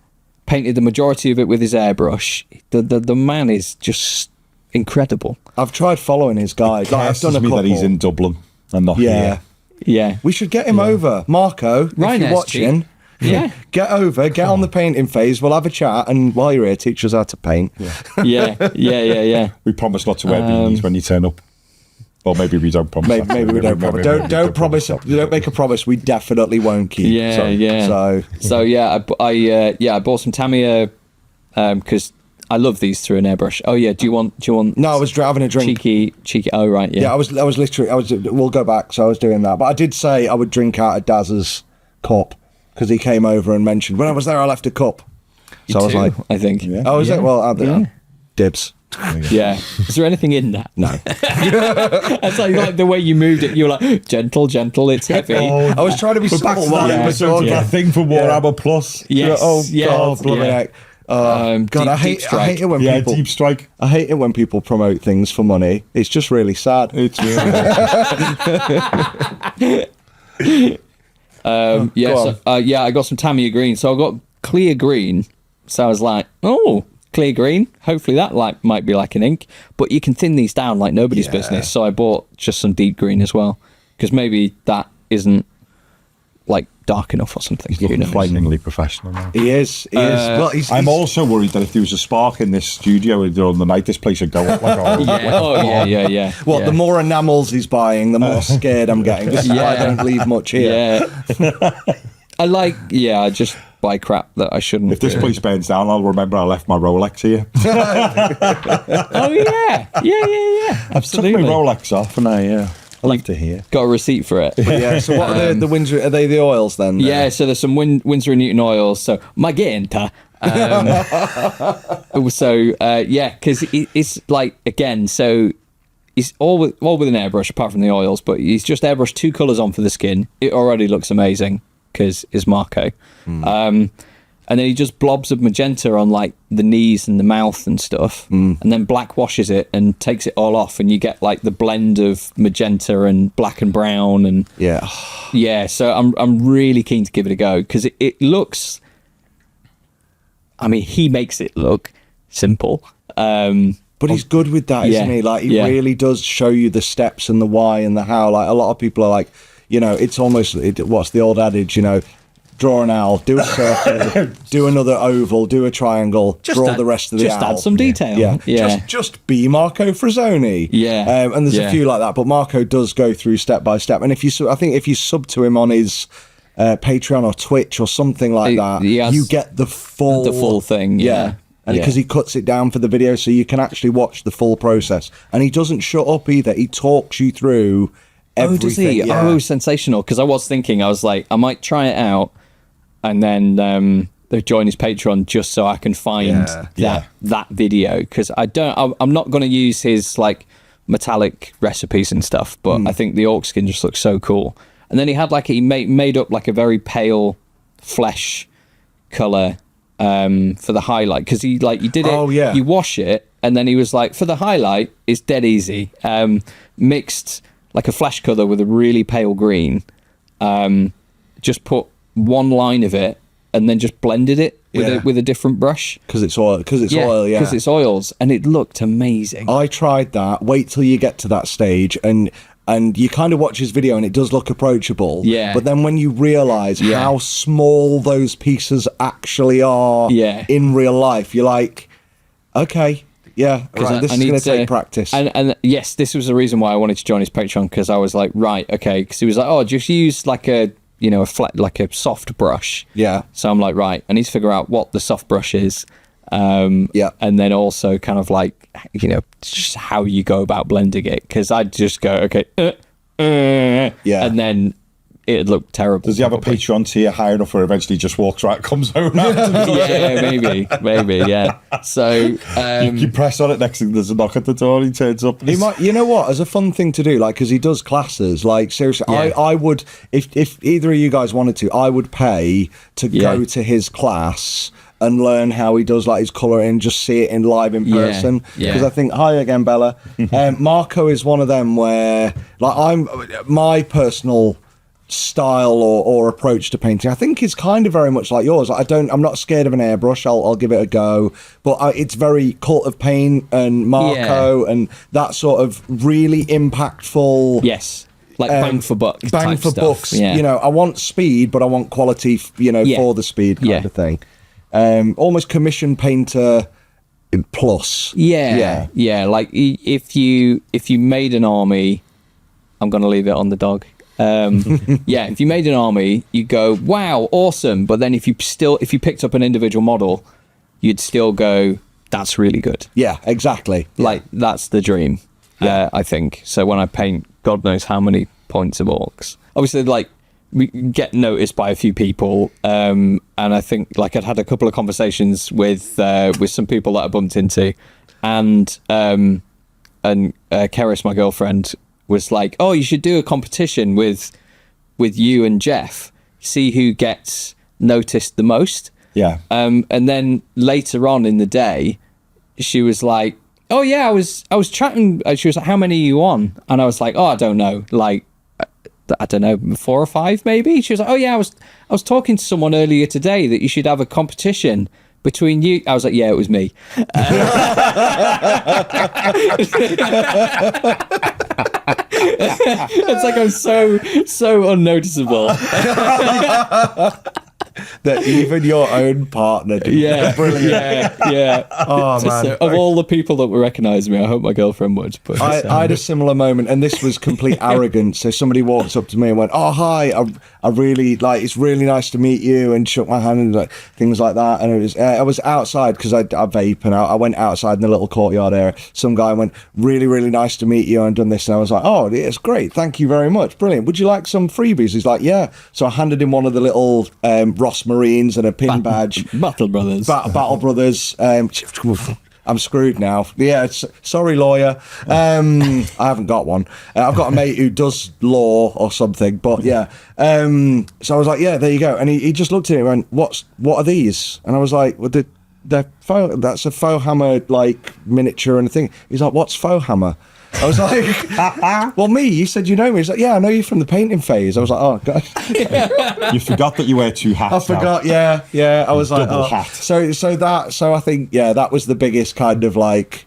painted the majority of it with his airbrush. The man is just incredible. I've tried following his guide. I've done a couple. That he's in Dublin and not here. Yeah, we should get him over, Marco. If you're watching, get on the painting phase. We'll have a chat, and while you're here, teach us how to paint. Yeah. We promise not to wear beanies when you turn up. Well, maybe we don't promise. Maybe we don't promise. Don't promise. Don't make a promise we definitely won't keep. Yeah. So I bought some Tamiya because I love these through an airbrush. Oh yeah, do you want? No, I was having a drink. Cheeky. Oh right, yeah. Yeah, I was literally. We'll go back. So I was doing that, but I did say I would drink out of Daz's cup because he came over and mentioned when I was there I left a cup. So I was like, I think. Yeah. Oh, is it? Well, dibs. Yeah. Is there anything in that? No. That's like the way you moved it. You were like, gentle, it's heavy. I was trying to be back to subtle. that thing for Warhammer Plus. Yes. God, bloody heck. God, I hate it when people. Deep Strike. I hate it when people promote things for money. It's just really sad. It's really. I got some Tamiya green. So I got clear green. So I was like, oh, clear green. Hopefully that might be like an ink. But you can thin these down like nobody's business. So I bought just some deep green as well, because maybe that isn't dark enough or something. He's looking frighteningly professional now. He is. Well, I'm also worried that if there was a spark in this studio on the night, this place would go up yeah. Well, the more enamels he's buying, the more scared I'm getting. This is why I don't leave much here. Yeah. I just buy crap that I shouldn't. If this place burns down, I'll remember I left my Rolex here. Oh yeah. Absolutely. I took my Rolex off and I left to here. Got a receipt for it. Yeah. So what are the Windsor? Are they the oils then? Yeah. So there's some Windsor and Newton oils. So magenta. Because it's again. So it's all with an airbrush apart from the oils, but he's just airbrushed 2 colours on for the skin. It already looks amazing because it's Marco. And then he just blobs of magenta on the knees and the mouth and stuff, and then black washes it and takes it all off, and you get the blend of magenta and black and brown and So I'm really keen to give it a go because it looks. I mean, he makes it look simple, but he's good with that, isn't he? He really does show you the steps and the why and the how. A lot of people are it's almost what's the old adage, draw an owl, do a circle, do another oval, do a triangle, draw the rest of the owl. Just add some detail. Yeah. Just be Marco Frisoni. Yeah. And there's a few like that, but Marco does go through step by step. And if you sub to him on his Patreon or Twitch or something like that, you get the full thing. Yeah. and because he cuts it down for the video, so you can actually watch the full process. And he doesn't shut up either. He talks you through everything. Does he? Yeah. Oh, sensational! Because I was thinking, I was like, I might try it out, and then join his Patreon just so I can find that video, because I'm not going to use his like metallic recipes and stuff, but I think the orc skin just looks so cool. And then he had he made up like a very pale flesh color for the highlight, because he did it. You wash it, and then he was like, for the highlight, it's dead easy. Mixed like a flesh color with a really pale green. Just put one line of it, and then just blended it with a different brush, because it's oil. Because it's oils, and it looked amazing. I tried that. Wait till you get to that stage, and you kind of watch his video, and it does look approachable. Yeah. But then when you realise how small those pieces actually are in real life, you're like, okay, right, this is going to take practice. And yes, this was the reason why I wanted to join his Patreon, because I was like, right, okay, because he was like, oh, just use like a flat, like a soft brush. Yeah. So I'm like, right, I need to figure out what the soft brush is. And then also kind of like, just how you go about blending it, because I'd just go, okay, and then it'd look terrible. Does he have a Patreon tier high enough where eventually he just walks right, comes out? Yeah, maybe, yeah. So Um, you press on it, next thing there's a knock at the door, he turns up. He might, you know what, as a fun thing to do, like, because he does classes, like, seriously, I would, if either of you guys wanted to, I would pay to go to his class and learn how he does like his colouring, just see it in live in person. Because I think, hi again, Bella. Marco is one of them where, like, my personal style or approach to painting, I think, is kind of very much like yours. I'm not scared of an airbrush. I'll give it a go, but it's very Cult of Paint and Marco and that sort of really impactful. Yes. Like bang for buck. Bang for stuff. bucks. I want speed, but I want quality, for the speed kind of thing. Almost commission painter plus. Like if you made an army, I'm gonna leave it on the dog. If you made an army, you go, wow, awesome. But then if you picked up an individual model, you'd still go, that's really good. Yeah, exactly. Like that's the dream. I think. So when I paint God knows how many points of orcs, obviously, like, we get noticed by a few people, and I think, like, I'd had a couple of conversations with some people that I bumped into, and Keris, my girlfriend, was like, oh, you should do a competition with you and Jeff, see who gets noticed the most. And then later on in the day, she was like, oh yeah, I was chatting, she was like, how many are you on? And I was like, oh, I don't know, like, I don't know, 4 or 5 maybe. She was like, oh yeah, I was talking to someone earlier today that you should have a competition between you. I was like, yeah, it was me. It's like I'm so unnoticeable. That even your own partner did. Brilliant. Oh man! So, of all the people that would recognise me, I hope my girlfriend would. But I had a similar moment, and this was complete arrogance. So somebody walked up to me and went, "Oh hi, I really like. It's really nice to meet you," and shook my hand and like things like that. And it was I was outside because I vape, and I went outside in the little courtyard area. Some guy went, "Really, really nice to meet you," and done this, and I was like, "Oh, it's great. Thank you very much. Brilliant. Would you like some freebies?" He's like, "Yeah." So I handed him one of the little Ross Marines and a pin badge. Battle Brothers. Battle Brothers. I'm screwed now. Yeah, sorry, lawyer. I haven't got one. I've got a mate who does law or something, but yeah. So I was like, yeah, there you go. And he just looked at me and went, what are these? And I was like, well, that's a faux hammer, like, miniature and a thing. He's like, what's faux hammer? I was like, well, me, you said you know me. He's like, yeah, I know you from the painting phase. I was like, oh, God. You forgot that you wear 2 hats. I forgot, now. yeah. I was like, double oh. hat. So I think, yeah, that was the biggest kind of like,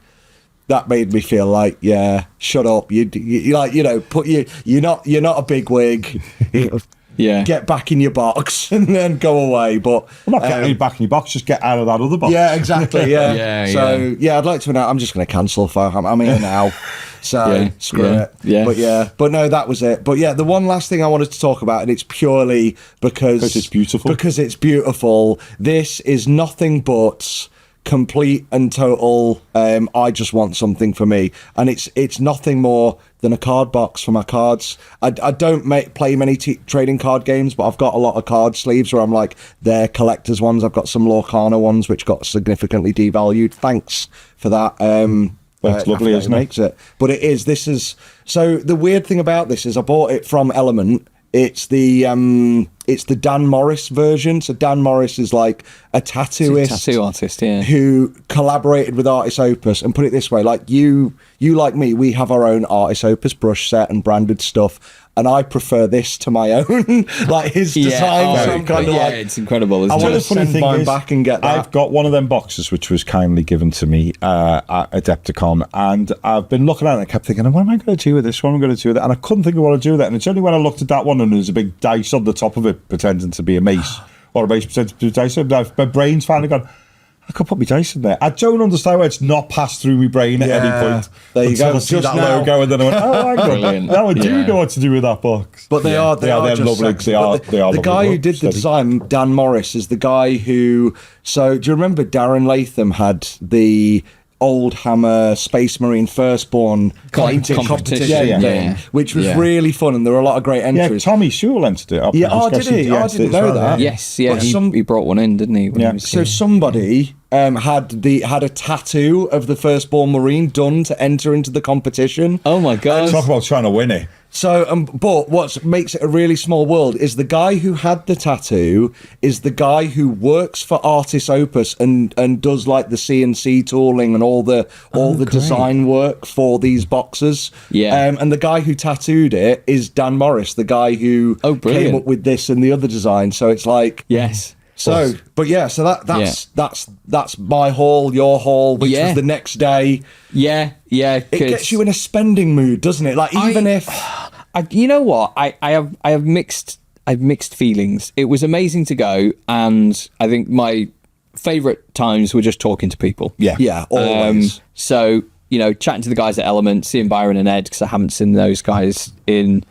that made me feel like, yeah, shut up. You like, you know, you're not a big wig. Yeah. Get back in your box and then go away. But I'm not getting you back in your box, just get out of that other box. Yeah, exactly. Yeah. I'd like to announce, I'm just going to cancel Farham. I'm here now. So screw it. Yeah. But no, that was it. But yeah, the one last thing I wanted to talk about, and it's purely because it's beautiful. Because it's beautiful. This is nothing but complete and total. I just want something for me, and it's nothing more than a card box for my cards. I don't play many trading card games, but I've got a lot of card sleeves where I'm like, they're collector's ones. I've got some Lorcana ones which got significantly devalued. Thanks for that. That's lovely, isn't it? But this is so the weird thing about this is I bought it from Element. It's the Dan Morris version. So Dan Morris is like a tattoo artist, yeah, who collaborated with Artis Opus. And put it this way, like you like me, we have our own Artis Opus brush set and branded stuff. And I prefer this to my own, like his design. So I'm kind of like, it's incredible. Isn't I want it? to send mine back and get that. I've got one of them boxes which was kindly given to me at Adepticon, and I've been looking at it and I kept thinking, what am I going to do with this? What am I going to do with it? And I couldn't think of what to do with it. And it's only when I looked at that one and there was a big dice on the top of it pretending to be a mace, or a mace pretending to be a dice. My brain's finally gone, I could put my dice in there. I don't understand why it's not passed through my brain at any point. There you go. I see that logo and then I went, oh, hang on. Now I do know what to do with that box. But they are just lovely. sexy. They are the lovely guy who books, did the design, Dan Morris, is the guy who. So do you remember Darren Latham had the Old Hammer Space Marine Firstborn painting competition thing, which was really fun, and there were a lot of great entries. Yeah, Tommy Sewell entered it up. Yeah, did he? I didn't know that. Yes, yeah, he brought one in, didn't he? So somebody had a tattoo of the Firstborn Marine done to enter into the competition. Oh my god! Talk about trying to win it. So, but what makes it a really small world is the guy who had the tattoo is the guy who works for Artis Opus and does like the CNC tooling and all the design work for these boxes. Yeah. And the guy who tattooed it is Dan Morris, the guy who came up with this and the other design. So it's like yes. So, but yeah, so that's my haul, your haul, which was the next day. Yeah. It gets you in a spending mood, doesn't it? Like you know what? I have mixed feelings. It was amazing to go, and I think my favourite times were just talking to people. Yeah, always. So chatting to the guys at Element, seeing Byron and Ed because I haven't seen those guys in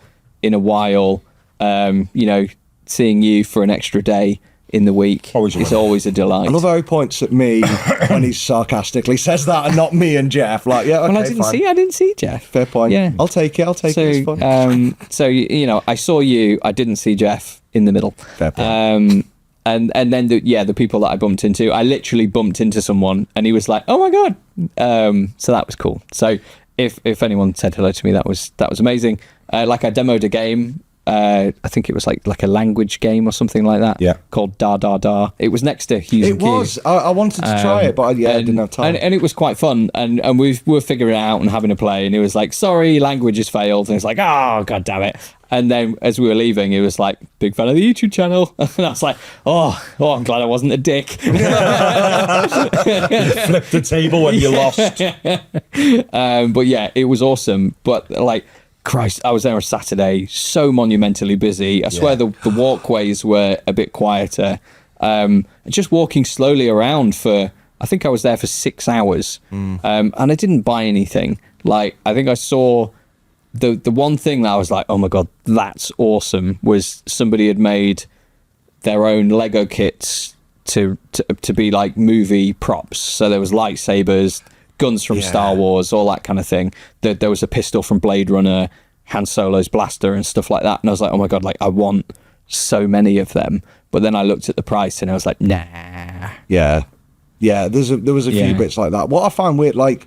a while. Seeing you for an extra day in the week. It's always a delight. I love how he points at me when he sarcastically says that, and not me and Jeff. Like, yeah, okay, I didn't see Jeff. Fair point. Yeah, I'll take it. It's fun. I saw you. I didn't see Jeff in the middle. Fair point. And then the people that I bumped into, I literally bumped into someone, and he was like, "Oh my god!" So that was cool. So if anyone said hello to me, that was amazing. I demoed a game. I think it was like a language game or something like that. Yeah. Called Da Da Da. It was next to Hughes and Q. It was. I wanted to try it, but I didn't have time. And it was quite fun. And we were figuring it out and having a play. And it was like, sorry, language has failed. And it's like, oh, god damn it. And then as we were leaving, it was like, big fan of the YouTube channel. And I was like, oh, I'm glad I wasn't a dick. You flipped the table when you lost. But yeah, it was awesome. But like, Christ, I was there on Saturday, so monumentally busy. I swear the walkways were a bit quieter. Just walking slowly around I think I was there for 6 hours. And I didn't buy anything. Like, I think I saw the one thing that I was like, oh my God, that's awesome, was somebody had made their own Lego kits to be like movie props. So there was lightsabers, guns from Star Wars, all that kind of thing. There was a pistol from Blade Runner, Han Solo's blaster and stuff like that. And I was like, oh my God, like I want so many of them. But then I looked at the price and I was like, nah. Yeah. There was a few bits like that. What I find weird, like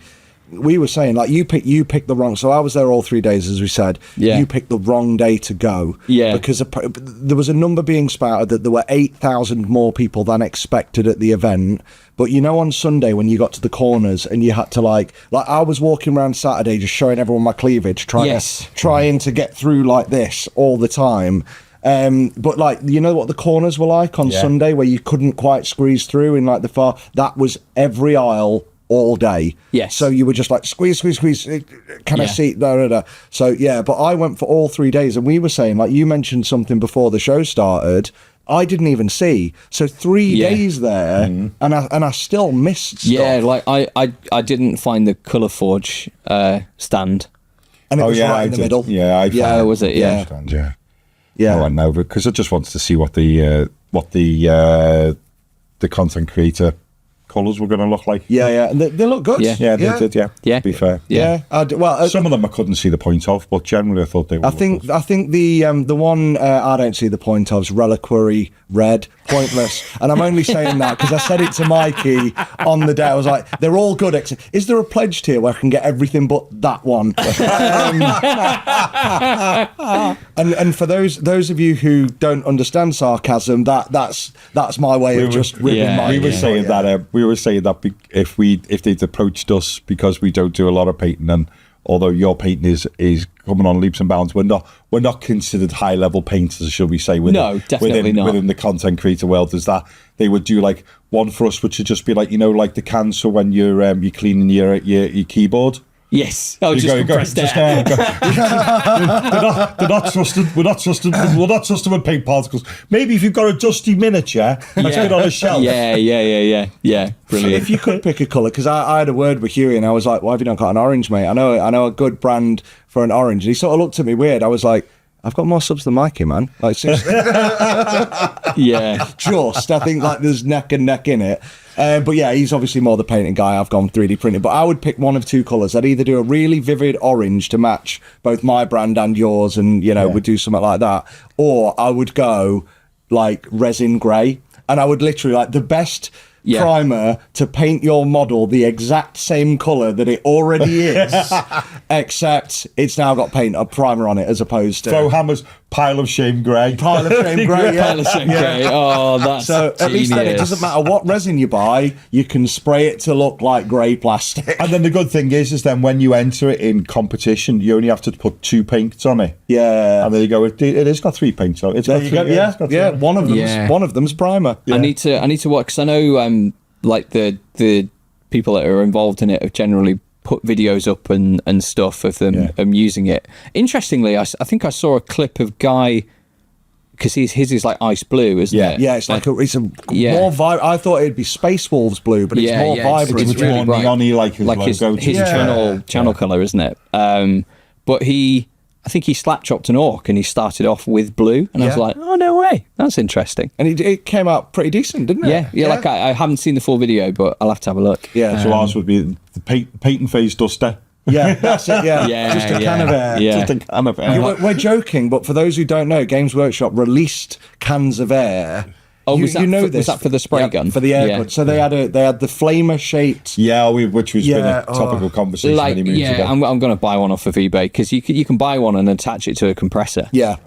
we were saying, like you picked the wrong. So I was there all 3 days, as we said. Yeah. You picked the wrong day to go. Yeah. Because there was a number being spouted that there were 8,000 more people than expected at the event. But on Sunday when you got to the corners and you had to like I was walking around Saturday just showing everyone my cleavage, trying to get through like this all the time. But like, what the corners were like on Sunday where you couldn't quite squeeze through in like the far, that was every aisle all day. Yes. So you were just like, squeeze. Can I see? Da. So yeah, but I went for all 3 days, and we were saying, like you mentioned something before the show started, I didn't even see. So 3 days there, and I still missed stuff. Yeah, like I didn't find the Colour Forge stand. And it was right in the middle. Yeah, was it? Yeah. Stand, yeah. I went over because I just wanted to see what the content creator colours were going to look like. Yeah. And they look good. Yeah, they did. Yeah. Yeah. To be fair. Yeah. Some of them I couldn't see the point of, but generally I thought they were. I think the one I don't see the point of is Reliquary Red, pointless. And I'm only saying that because I said it to Mikey on the day. I was like, they're all good. Is there a pledge tier where I can get everything but that one? And for those of you who don't understand sarcasm, that's my way of just ripping Mikey. We were saying that if they'd approached us because we don't do a lot of painting, and although your painting is coming on leaps and bounds, we're not considered high level painters, shall we say? Definitely not. Within the content creator world, is that they would do like one for us, which would just be like like the cans for when you're cleaning your keyboard. Yes. Oh, just compressed air. They're not trusted. We're not trusted with paint particles. Maybe if you've got a dusty miniature, that's good on a shelf. Yeah. Brilliant. If you could pick a colour, because I had a word with Huey and I was like, why have you not got an orange, mate? I know a good brand for an orange. And he sort of looked at me weird. I was like, I've got more subs than Mikey, man. Like, seriously. Yeah. Just, I think like there's neck and neck in it. But yeah, he's obviously more the painting guy. I've gone 3D printing. But I would pick one of two colours. I'd either do a really vivid orange to match both my brand and yours and, would do something like that. Or I would go like resin grey. And I would literally like the best primer to paint your model the exact same colour that it already is, except it's now got a primer on it as opposed to Hammer's pile of shame grey. Pile of shame grey. Pile of shame grey. Oh, that's so genius. At least then it doesn't matter what resin you buy, you can spray it to look like grey plastic. And then the good thing is then when you enter it in competition, you only have to put 2 paints on it. Yeah. And there you go. It has got 3 paints on it. One of them's primer. Yeah. I need to watch, because I know like the people that are involved in it have generally put videos up and stuff of them using it. Interestingly, I think I saw a clip of Guy, because his is like ice blue, isn't it? Yeah, it's like more vibrant. I thought it'd be Space Wolves blue, but it's more vibrant. It's really bright. Like his channel colour, isn't it? But I think he slap chopped an orc and he started off with blue, and I was like, oh no way, that's interesting. And it came out pretty decent, didn't it? Yeah. Like I haven't seen the full video, but I'll have to have a look. Yeah. So ours would be the painting phase duster. Yeah, that's it. Yeah, just a can of air. Yeah. Just a can of air. We're joking, but for those who don't know, Games Workshop released cans of air. Oh, was that for the spray gun? For the air gun. So they had the flamer shaped. Yeah, which was been a topical conversation many moons ago. I'm going to buy one off of eBay, because you can buy one and attach it to a compressor. Yeah.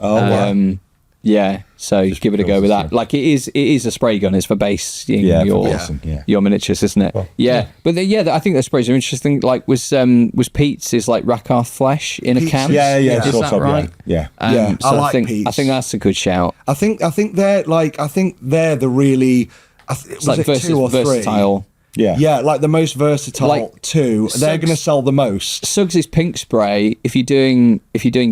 Yeah. So just give it a go with that. Like it is a spray gun. It's for basing your miniatures, isn't it? Well, But I think the sprays are interesting. Like was Pete's is like Rakarth flesh in a can. Yeah. Is that right? Yeah. So I like Pete's. I think that's a good shout. I think they're the really. It's like versatile. Yeah, like the most versatile two. They're going to sell the most. Suggs' pink spray. If you're doing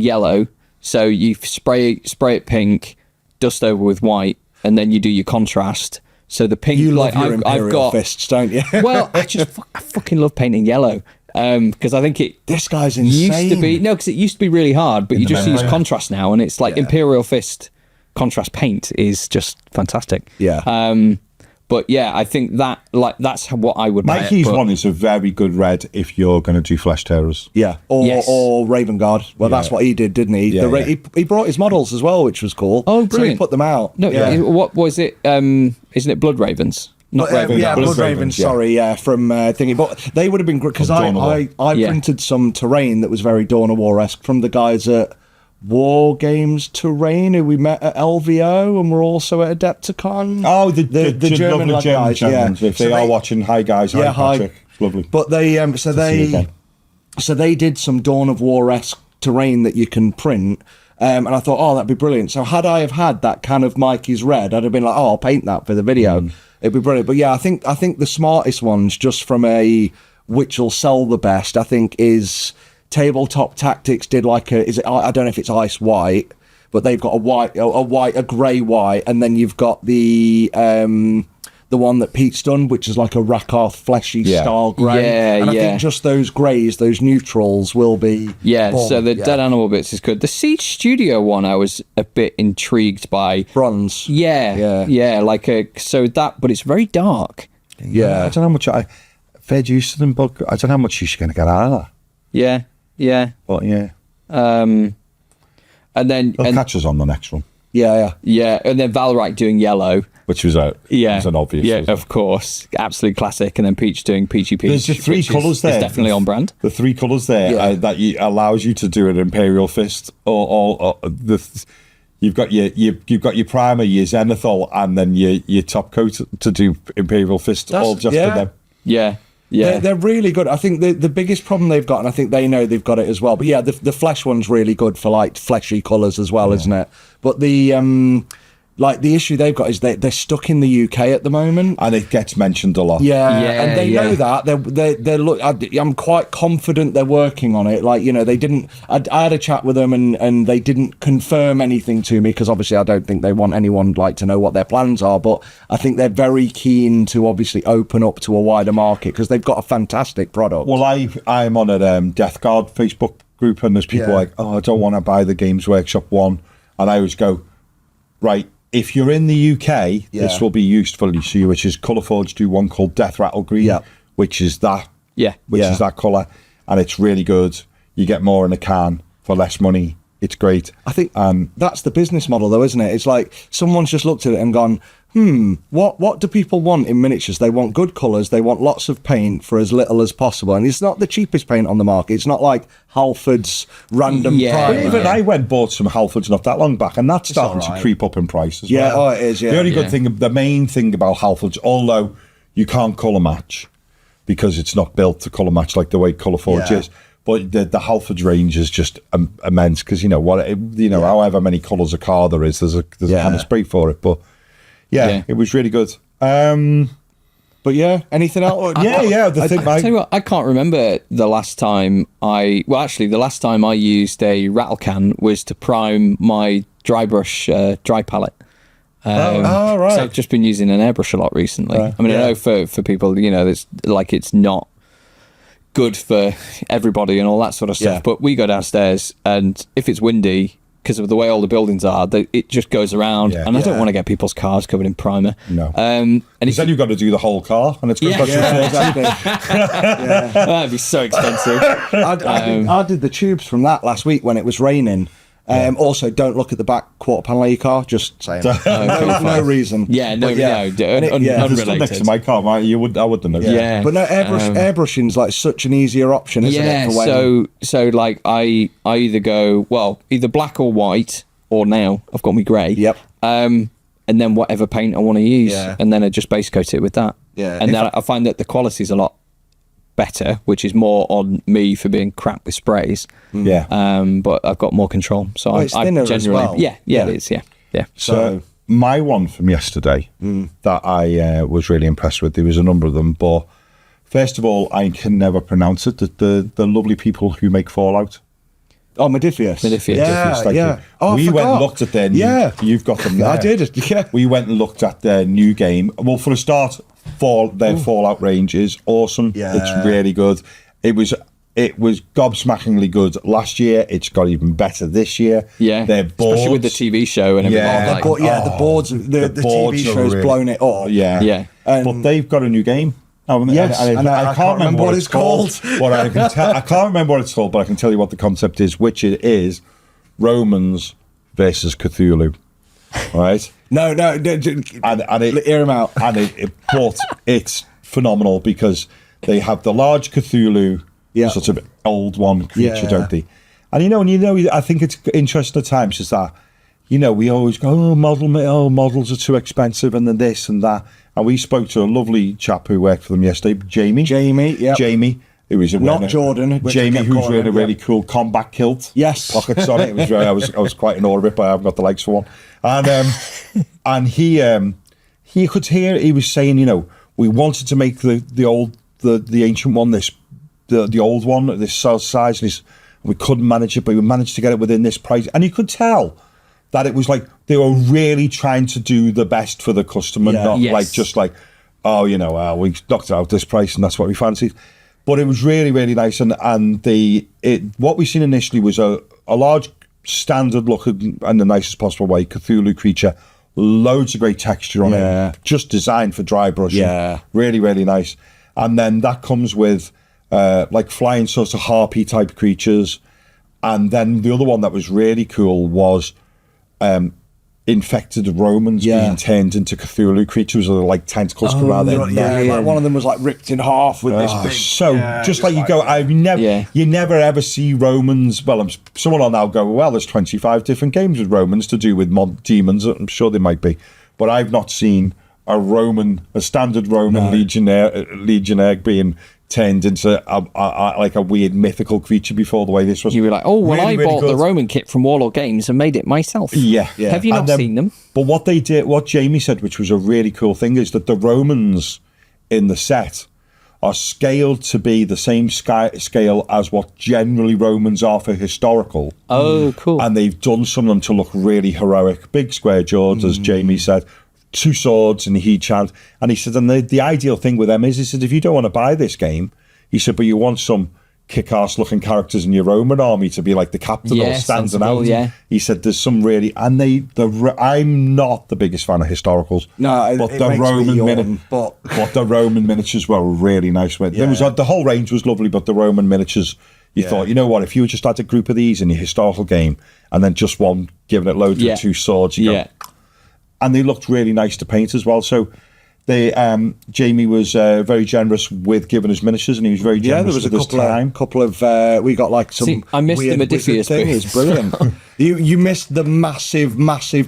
yellow, so you spray it pink, dust over with white, and then you do your contrast. So the pink, you love your Imperial fists, don't you? Well, I fucking love painting yellow, because I think this guy's insane. Because it used to be really hard, but you just use contrast now, and it's like Imperial fist contrast paint is just fantastic. Yeah. But yeah, I think that's what I would. Mikey's one is a very good red if you're going to do flesh tearers. Yeah, or Raven Guard. Well, that's what he did, didn't he? He brought his models as well, which was cool. Oh, brilliant! So he put them out. No, what was it? Isn't it Blood Ravens? Not Ravens. Yeah, Blood Ravens. Sorry, from thingy. But they would have been great because I printed some terrain that was very Dawn of War-esque from the guys at War Games Terrain, who we met at LVO, and we're also at Adepticon. Oh, the German guys, If they are watching, hi guys, hi Patrick, it's lovely. But they did some Dawn of War-esque terrain that you can print, and I thought, that'd be brilliant. So had I have had that can of Mikey's red, I'd have been like, I'll paint that for the video. It'd be brilliant. But yeah, I think the smartest ones, just from a which will sell the best, I think is. Tabletop Tactics did I don't know if it's ice white, but they've got a grey white, and then you've got the one that Pete's done, which is like a Rakarth fleshy style grey. I think just those greys, those neutrals will be so the Dead Animal bits is good. The Siege Studio one I was a bit intrigued by. Bronze. But it's very dark. Yeah. I don't know how much fair use to them, but I don't know how much you're going to get out of that. Yeah. But yeah, And then they'll catch us on the next one, yeah, and then Valorite doing yellow. which was was an obvious. Yeah, wasn't it? of course, absolute classic. And then Peach doing Peachy Peach. There's the three which colours there. It's definitely on brand. The three colours there that allows you to do an Imperial Fist, or you've got your primer, your Zenithal, and then your top coat to do Imperial Fist, all just for them. Yeah. They're really good. I think the biggest problem they've got, and I think they know they've got it as well. But yeah, the flesh one's really good for like fleshy colours as well, isn't it? But the the issue they've got is they're stuck in the UK at the moment, and it gets mentioned a lot. And they know that they look. I'm quite confident they're working on it. Like, you know, they didn't. I had a chat with them, and they didn't confirm anything to me, because obviously I don't think they want anyone like to know what their plans are. But I think they're very keen to obviously open up to a wider market, because they've got a fantastic product. Well, I'm on a Death Guard Facebook group, and there's people like, oh, I don't want to buy the Games Workshop one, and I always go, right. If you're in the UK, this will be useful to you, which is Colourforge do one called Death Rattle Green, which is that, is that colour, and it's really good. You get more in a can for less money. It's great. I think that's the business model, though, isn't it? It's like someone's just looked at it and gone, what do people want in miniatures? They want good colours. They want lots of paint for as little as possible. And it's not the cheapest paint on the market. It's not like Halford's random primer. But even I went and bought some Halfords not that long back, and that's starting to creep up in price as well. It is, The only good thing, the main thing about Halfords, although you can't colour match, because it's not built to colour match like the way Colourforge is, but the Halfords range is just immense, because however many colours a car there is, there's a kind of spray for it. But it was really good. But yeah, anything else? I tell you what, I can't remember the last time the last time I used a rattle can was to prime my dry brush dry palette. Right. So I've just been using an airbrush a lot recently. I mean, I know for people, it's not good for everybody and all that sort of stuff. But we go downstairs, and if it's windy, because of the way all the buildings are, it just goes around, and I don't want to get people's cars covered in primer. No. And then you've got to do the whole car, and it's going to cost you that'd be so expensive. I did the tubes from that last week when it was raining. Also, don't look at the back quarter panel of your car. Just saying, no reason. Unrelated. Next to my car, I wouldn't know. Yeah, but no, airbrushing's like such an easier option, isn't it? For so like I either go either black or white, or now I've got me grey. Yep. And then whatever paint I want to use, and then I just base coat it with that. Yeah. And then I find that the quality's a lot better, which is more on me for being crap with sprays. But I've got more control, so I thinner generally as well. it is. So my one from yesterday that I was really impressed with, there was a number of them, but first of all, I can never pronounce it, the lovely people who make Fallout. Oh, Modiphius. Yeah. Oh, we went and looked at their new, you've got them there. I did, yeah. We went and looked at their new game. Well, for a start, their Fallout range is awesome. Yeah. It's really good. It was gobsmackingly good last year. It's got even better this year. Yeah. Their boards, especially with the TV show and everything. The boards, the TV show's blown it up. Yeah. But they've got a new game. I can't remember what it's called. I can't remember what it's called, but I can tell you what the concept is, which it is Romans versus Cthulhu. Right? No, hear him out. But it's phenomenal, because they have the large Cthulhu, sort of old one creature, don't they? And I think it's interesting at times is that, we always go, models are too expensive, and then this and that. And we spoke to a lovely chap who worked for them yesterday, Jamie. Jamie, who was not Jordan. Jamie, who's wearing a really cool combat kilt. Yes, pockets on it. It was I was quite in awe of it, but I haven't got the legs for one. And he could hear. He was saying, we wanted to make the ancient one, the old one, this size, and we couldn't manage it, but we managed to get it within this price, and you could tell that it was like they were really trying to do the best for the customer, not we knocked it out this price and that's what we fancied. But it was really, really nice, and what we seen initially was a large, standard looking, in the nicest possible way, Cthulhu creature, loads of great texture on Yeah. it, just designed for dry brushing. Yeah. Really, really nice. And then that comes with like flying sorts of harpy type creatures. And then the other one that was really cool was infected Romans being turned into Cthulhu creatures with like tentacles come out of their neck. Like one of them was like ripped in half with this big. Just like you go, you never ever see Romans. Well, someone will now go, well, there's 25 different games with Romans to do with demons. I'm sure there might be, but I've not seen a standard Roman legionnaire being turned into like a weird mythical creature before the way this was. You were like, oh, well, really, I bought really the Roman kit from Warlord Games and made it myself. Yeah. Have you not seen them? But what they did, what Jamie said, which was a really cool thing, is that the Romans in the set are scaled to be the same scale as what generally Romans are for historical. Oh, cool. And they've done some of them to look really heroic. Big square jaws, as Jamie said. 2 swords and he chant. And he said, and the ideal thing with them is, he said, if you don't want to buy this game, he said, but you want some kick-ass looking characters in your Roman army to be like the captain or standing out. Yeah. He said, there's some really, and I'm not the biggest fan of historicals. No, but it the makes Roman me yawn, but the Roman miniatures were really nice. There was the whole range was lovely, but the Roman miniatures, you thought, you know what, if you just had a group of these in your historical game and then just one giving it loads with 2 swords, you go, and they looked really nice to paint as well. So Jamie was very generous with giving us miniatures, and he was very generous with his time. Couple of we got like some. See, I missed the weird Modiphius thing. bit. It's brilliant. you missed the massive.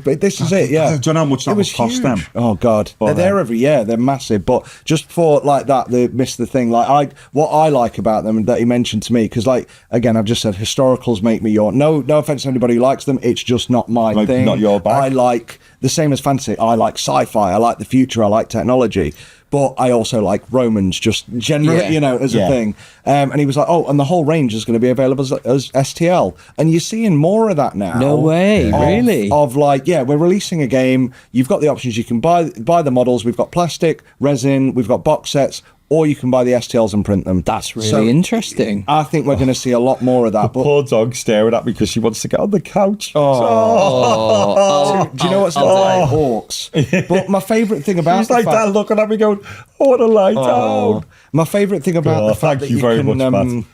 But this is it. Yeah, I don't know how much that would cost them. Oh God, they're there every year. They're massive, but just for like that, they missed the thing. Like what I like about them that he mentioned to me, because like again, I've just said historicals make me yawn. No offense to anybody who likes them. It's just not my thing. Not your bag. I like the same as fantasy. I like sci-fi. I like the future. I like technology. But I also like Romans, just generally, as a thing. And he was like, oh, and the whole range is going to be available as STL. And you're seeing more of that now. No way, really? Of like, we're releasing a game. You've got the options. You can buy the models. We've got plastic, resin. We've got box sets. Or you can buy the STLs and print them. That's really interesting. I think we're going to see a lot more of that. The poor dog staring at me because she wants to get on the couch. Do you know what's like orcs? But my favourite thing about She's like that, looking at me going, I want to lie down. My favourite thing about the fact that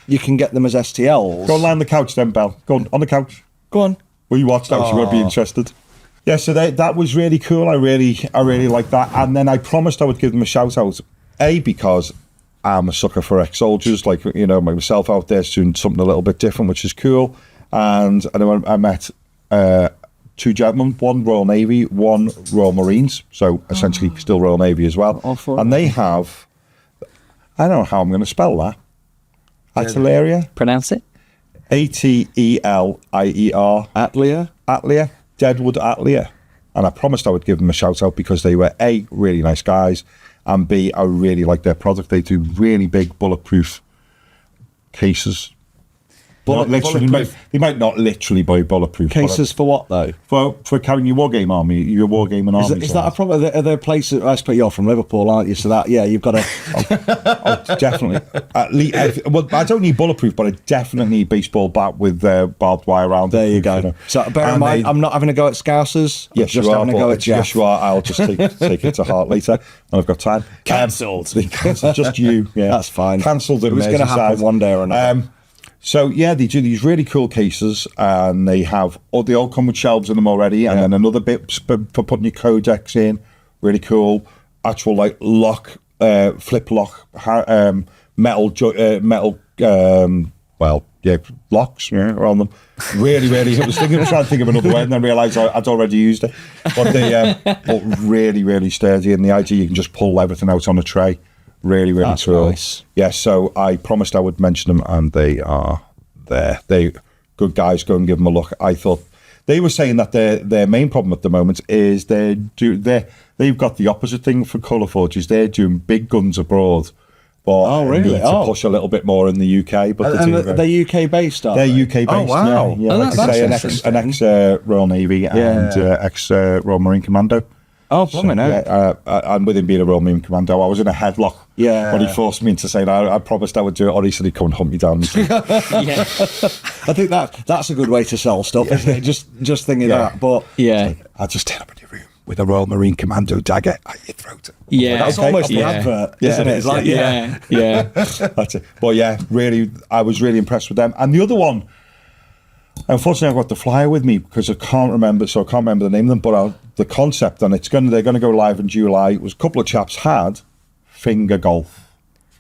you can get them as STLs. Go and lie on the couch then, Belle. Go on the couch. Go on. Will you watch that? You won't be interested. Yeah, so that was really cool. I really liked that. And then I promised I would give them a shout out. Because I'm a sucker for ex-soldiers, like, myself out there doing something a little bit different, which is cool. And I met 2 gentlemen, one Royal Navy, one Royal Marines, so essentially still Royal Navy as well. And they have, I don't know how I'm going to spell that. Atelier. Pronounce it. Atelier. Atelier. Deadwood Atelier. And I promised I would give them a shout out because they were A, really nice guys, and B, I really like their product. They do really big bulletproof cases. They might not literally buy bulletproof cases for what though? For carrying your wargame army, your wargaming army. Is that a problem? Are there places? I suppose you're from Liverpool, aren't you? So that you've got to. Definitely. At least, well, I don't need bulletproof, but I definitely need baseball bat with barbed wire around. There you go. So bear in mind, I'm not having a go at Scousers. Yes, you are. Yes, you are. I'll just take it to heart later when I've got time. Cancelled. Just you. Yeah, that's fine. Cancelled. It was going to happen one day or another. So they do these really cool cases, and they all come with shelves in them already, and then another bit for putting your codex in. Really cool, actual like lock, flip lock, metal, locks on them. Really. I was trying to think of another way, and then realised I'd already used it. But they, but really sturdy, and the idea you can just pull everything out on a tray. Really That's cool. Nice. Yeah, so I promised I would mention them, and they are there. They good guys. Go and give them a look. I thought they were saying that their main problem at the moment is they've got the opposite thing for Colour Forges. They're doing big guns abroad. But really? Need to push a little bit more in the UK. But they're UK based, are they? They're UK based. Oh wow! Yeah, like I say, an ex Royal Navy and ex Royal Marine Commando. Oh, plumbing and with him being a Royal Marine Commando, I was in a headlock when he forced me into saying I promised I would do it, or he said he'd come and hunt me down. I think that's a good way to sell stuff, isn't it? Just thinking that. But I just turn up in your room. with a Royal Marine Commando dagger at your throat. Yeah. That's Okay, almost the yeah. advert, Yeah, isn't it it? is, It's like, Yeah. That's it. But yeah, really, I was really impressed with them. And the other one, unfortunately, I've got the flyer with me because I can't remember the name of them. But the concept, and they're going to go live in July. It was a couple of chaps had finger golf.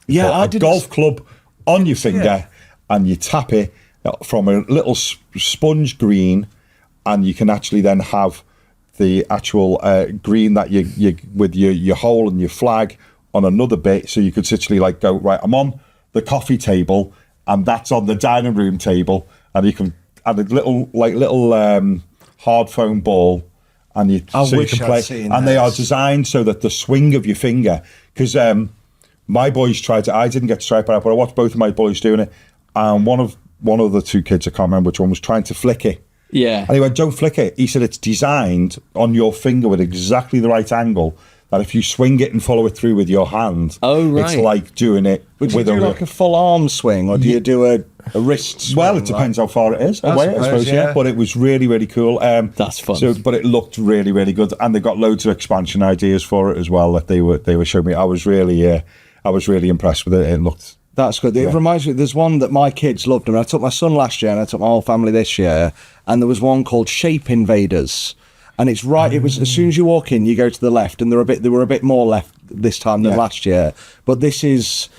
Yeah, But I a did golf club on your finger, Yeah. and you tap it from a little sponge green, and you can actually then have the actual green that you with your hole and your flag on another bit, so you could literally like go, right, I'm on the coffee table and that's on the dining room table, and you can add a little hard foam ball, and you wish can I'd play. seen And they are this. designed so that the swing of your finger, because my boys tried to, I didn't get to try it out, but I watched both of my boys doing it, and one of the two kids, I can't remember which one, was trying to flick it. Yeah. And he went, don't flick it. He said it's designed on your finger with exactly the right angle, that if you swing it and follow it through with your hand, Oh, right. it's like doing it Would you with do like a full arm swing, or do you do a wrist swing? well, it depends how far it is away, I suppose, yeah. But it was really, really cool. That's fun. But it looked really, really good, and they got loads of expansion ideas for it as well that they were showing me. I was really impressed with it. It looked. That's good. It reminds me, there's one that my kids loved. I mean, I took my son last year and I took my whole family this year, and there was one called Shape Invaders. And it's right, it was as soon as you walk in, you go to the left, and there were a bit more left this time than last year. But this is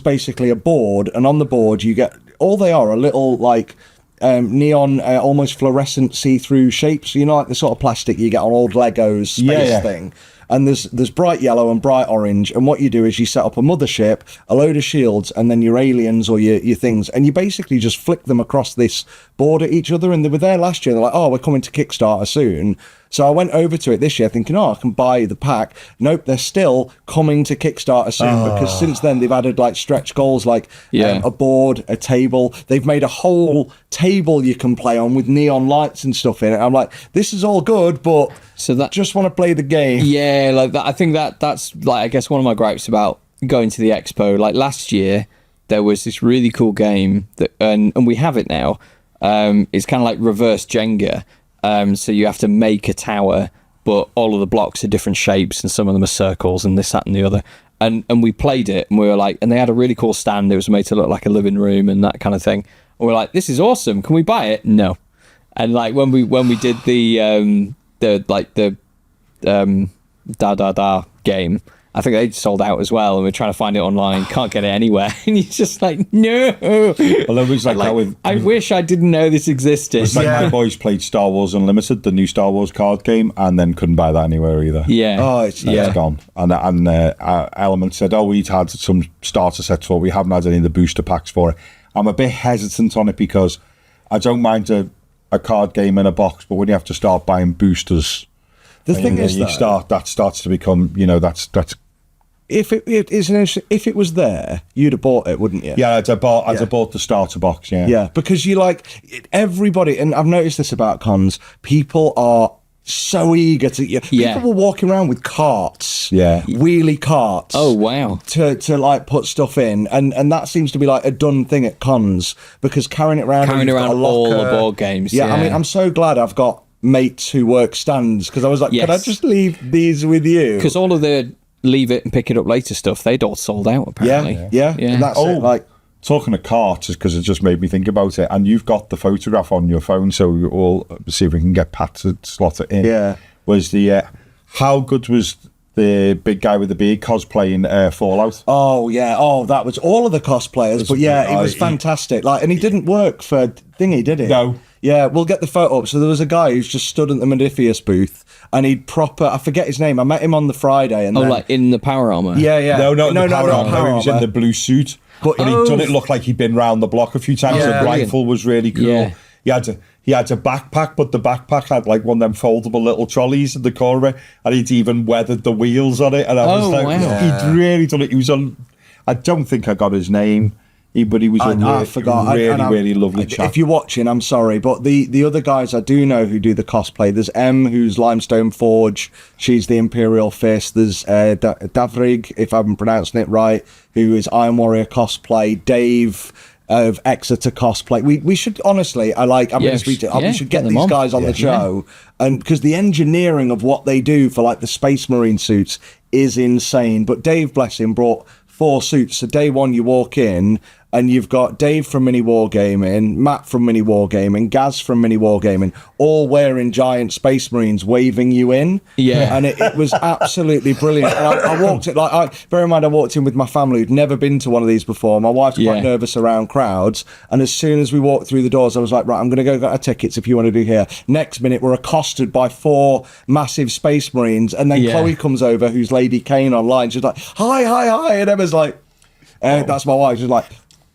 basically a board, and on the board you get, all they are little like neon, almost fluorescent see-through shapes. You know, like the sort of plastic you get on old Legos space thing. And there's bright yellow and bright orange, and what you do is you set up a mothership, a load of shields, and then your aliens or your things, and you basically just flick them across this board at each other. And they were there last year. They're like, oh, we're coming to Kickstarter soon. So I went over to it this year thinking, oh, I can buy the pack. Nope, they're still coming to Kickstarter soon, because since then they've added like stretch goals, like a board, a table. They've made a whole table you can play on with neon lights and stuff in it. I'm like, this is all good, but just want to play the game. Yeah, like that. I think that's like, I guess one of my gripes about going to the expo. Like last year, there was this really cool game that, and we have it now. It's kind of like reverse Jenga. So you have to make a tower, but all of the blocks are different shapes, and some of them are circles, and this, that, and the other. And we played it, and we were like, and they had a really cool stand. It was made to look like a living room and that kind of thing. And we're like, this is awesome. Can we buy it? No. And like when we did the game, I think they sold out as well, and we're trying to find it online, can't get it anywhere, and you're just like, no. Well, it was like that with. I wish I didn't know this existed. It's like my boys played Star Wars Unlimited, the new Star Wars card game, and then couldn't buy that anywhere either. Yeah. Oh, it's gone. And Element said, oh, we'd had some starter sets for it. We haven't had any of the booster packs for it. I'm a bit hesitant on it because I don't mind a card game in a box, but when you have to start buying boosters, the thing is that starts to become, that's. If it was there, you'd have bought it, wouldn't you? Yeah, I'd have bought the starter box. Yeah, because you everybody, and I've noticed this about cons. People are so eager to. People were walking around with carts. Yeah, wheelie carts. Oh wow! To like put stuff in, and that seems to be like a done thing at cons, because carrying around all the board games. Yeah, I mean, I'm so glad I've got mates who work stands, because I was like, can I just leave these with you? Because all of the leave it and pick it up later stuff, they'd all sold out apparently. Yeah. And that's it. Like, talking of carts, because it just made me think about it, and you've got the photograph on your phone, so we'll see if we can get Pat to slot it in. Yeah. Was the how good was the big guy with the beard cosplaying Fallout? Oh yeah, that was all of the cosplayers, but yeah, it was fantastic. Like, and he didn't work for Thingy, did he? No. Yeah, we'll get the photo up. So there was a guy who's just stood at the Modifius booth, and he'd I forget his name. I met him on the Friday, and like in the power armor. Yeah. No, the power armor. He was in the blue suit, but he'd done it look like he'd been round the block a few times. Yeah, the rifle was really cool. Yeah. He had a backpack, but the backpack had like one of them foldable little trolleys in the corner of it, and he'd even weathered the wheels on it. And I was like, wow. He'd really done it. He was on. I don't think I got his name. But he was I forgot. Really lovely chap. If you're watching, I'm sorry, but the other guys I do know who do the cosplay. There's M, who's Limestone Forge. She's the Imperial Fist. There's Davrig, if I'm pronouncing it right, who is Iron Warrior cosplay. Dave, of Exeter cosplay. We should honestly, I'm going to speak to. We should get them these on. guys on the show, and because the engineering of what they do for like the Space Marine suits is insane. But Dave, bless him, brought 4 suits. So day one, you walk in and you've got Dave from Mini Wargaming, Matt from Mini Wargaming, Gaz from Mini Wargaming, all wearing giant Space Marines waving you in. Yeah. And it was absolutely brilliant. And I walked it bear in mind, I walked in with my family who'd never been to one of these before. My wife's quite nervous around crowds. And as soon as we walked through the doors, I was like, right, I'm going to go get our tickets if you want to do here. Next minute, we're accosted by 4 massive Space Marines. And then Chloe comes over, who's Lady Kane online. She's like, hi. And Emma's like, that's my wife. She's like,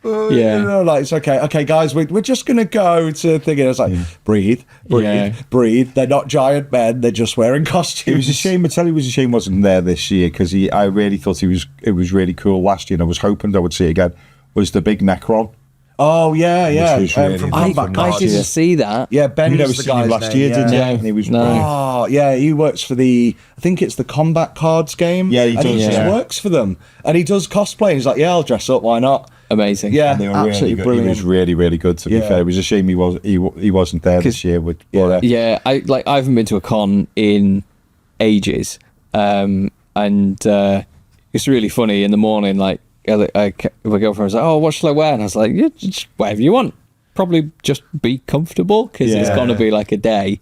like, it's okay, guys, we're just gonna go to thinking. I was like, breathe. They're not giant men, they're just wearing costumes. It was a shame. I tell you, it was a shame he wasn't there this year, because I really thought it was really cool last year, and I was hoping I would see it again. Was the big Necron? Oh yeah. Which was really From cool. Combat I Cards. didn't see that. Yeah, Ben You never was the seen him guy's last name, year, did you? No. And he was No. brilliant. Oh yeah, he works for I think it's the Combat Cards game. Yeah, he and does, He just yeah. works for them, and he does cosplay. He's like, yeah, I'll dress up. Why not? Amazing. Yeah, They were absolutely really good. brilliant. He was really, really good, to be fair. It was a shame he wasn't there this year. Yeah, I haven't been to a con in ages, and it's really funny. In the morning, like my girlfriend was like, "Oh, what shall I wear?" And I was like, "Yeah, just whatever you want. Probably just be comfortable, because it's going to be like a day."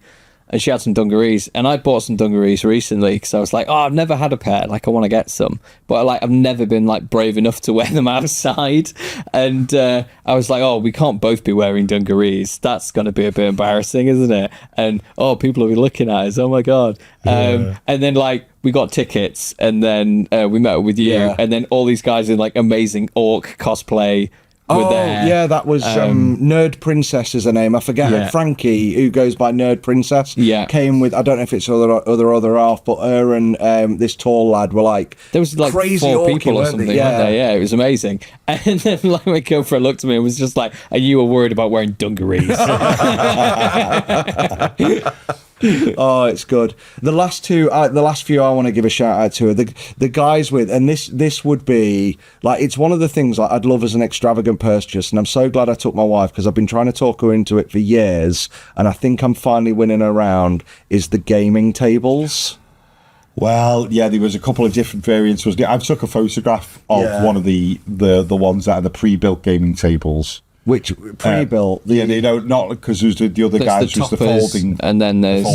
And she had some dungarees, and I bought some dungarees recently because I was like, "Oh, I've never had a pair. Like, I want to get some, but I've never been like brave enough to wear them outside." And I was like, "Oh, we can't both be wearing dungarees. That's going to be a bit embarrassing, isn't it?" And people will be looking at us. Oh my god! And then we got tickets, and then we met with you, and then all these guys in like amazing orc cosplay. Yeah, that was Nerd Princess is her name. I forget her. Frankie, who goes by Nerd Princess, came with, I don't know if it's other half, but her and this tall lad were like, there was like crazy 4 orky, people or weren't something, they? weren't there? Yeah, it was amazing. And then my girlfriend looked at me and was just like, "Are you worried about wearing dungarees?" Oh, it's good. The last few I want to give a shout out to are the guys with, and this would be like, it's one of the things like I'd love as an extravagant purchase, and I'm so glad I took my wife, because I've been trying to talk her into it for years, and I think I'm finally winning her around, is the gaming tables. Well, yeah, there was a couple of different variants. I've took a photograph of one of the ones that are the pre-built gaming tables. Which pre-built? Not because there's the other guys who's the folding, and then there's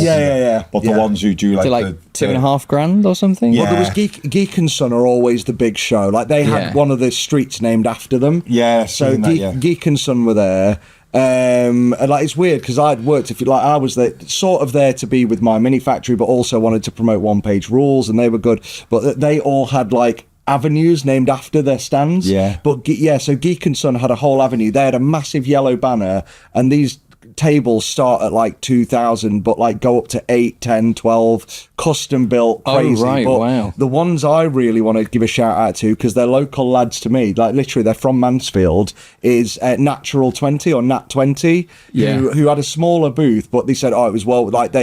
But the ones who do like $2,500 or something. Well, there was Geek and Son are always the big show. Like they had one of the streets named after them. Yeah, so Geek and Son were there. And like, it's weird because I'd worked, I was there, sort of there to be with my mini factory, but also wanted to promote One Page Rules, and they were good. But they all had like avenues named after their stands. So Geek and Son had a whole avenue. They had a massive yellow banner, and these tables start at like 2,000 but like go up to 8, 10, 12, custom built, crazy. But wow. The ones I really want to give a shout out to, because they're local lads to me, like literally they're from Mansfield, is Natural 20 or Nat 20, who had a smaller booth, but they said it was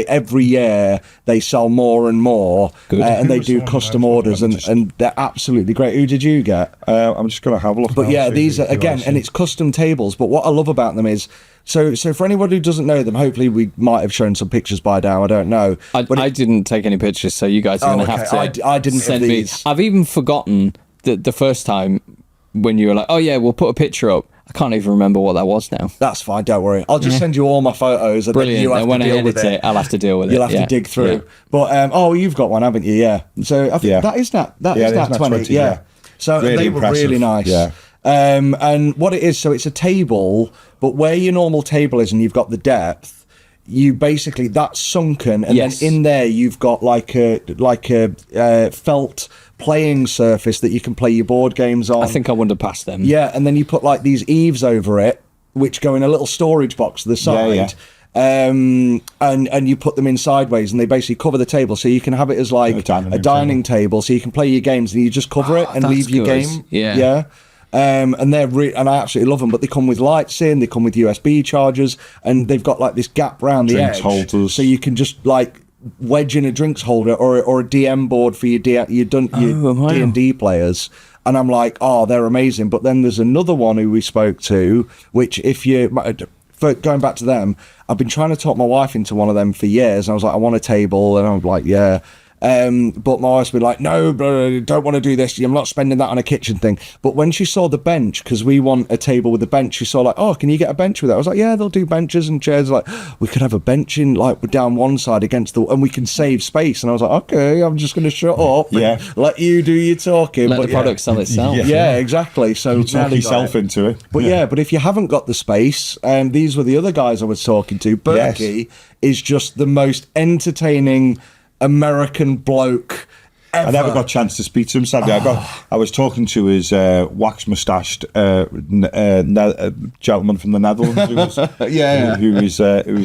every year they sell more and more, and they do custom orders, and they're absolutely great. Who did you get? I'm just gonna have a look. But these are again, and it's custom tables, but what I love about them is, so for anyone who doesn't know them, hopefully we might have shown some pictures by now, I don't know. I didn't take any pictures, so you guys are going to have to I didn't send have me. these. I've even forgotten the first time when you were like, "Oh yeah, we'll put a picture up." I can't even remember what that was now. That's fine, don't worry. I'll just send you all my photos, and Brilliant. then you have and when to I deal edit with it. I'll have to deal with it. You'll have to dig through. Yeah. But you've got one, haven't you? Yeah. So I think that is Nat 20. Yeah. So really they were impressive. really nice. Yeah. And what it is, so it's a table, but where your normal table is, and you've got the depth, you basically, that's sunken, and then in there you've got like a felt playing surface that you can play your board games on. I think I wouldn't have passed them. Yeah, and then you put like these eaves over it, which go in a little storage box to the side. And you put them in sideways, and they basically cover the table, so you can have it as like a dining table, so you can play your games, and you just cover it and leave your game. And they're and I absolutely love them, but they come with lights in, they come with USB chargers, and they've got like this gap round the edge, holders, so you can just like wedge in a drinks holder or a DM board for your D&D players. And I'm like, oh, they're amazing. But then there's another one who we spoke to, which going back to them, I've been trying to talk my wife into one of them for years. And I was like, I want a table. And I'm like, yeah. But my wife's been like, no, bro, don't want to do this. I'm not spending that on a kitchen thing. But when she saw the bench, because we want a table with a bench, she saw like, oh, can you get a bench with it? I was like, yeah, they'll do benches and chairs. Like, we could have a bench in like down one side against and we can save space. And I was like, okay, I'm just going to shut up and let you do your talking. Let the product sell itself. Yeah, exactly. So you talk yourself into it. But but if you haven't got the space, these were the other guys I was talking to. Berkey is just the most entertaining American bloke ever. I never got a chance to speak to him, sadly. I was talking to his wax-moustached gentleman from the Netherlands who was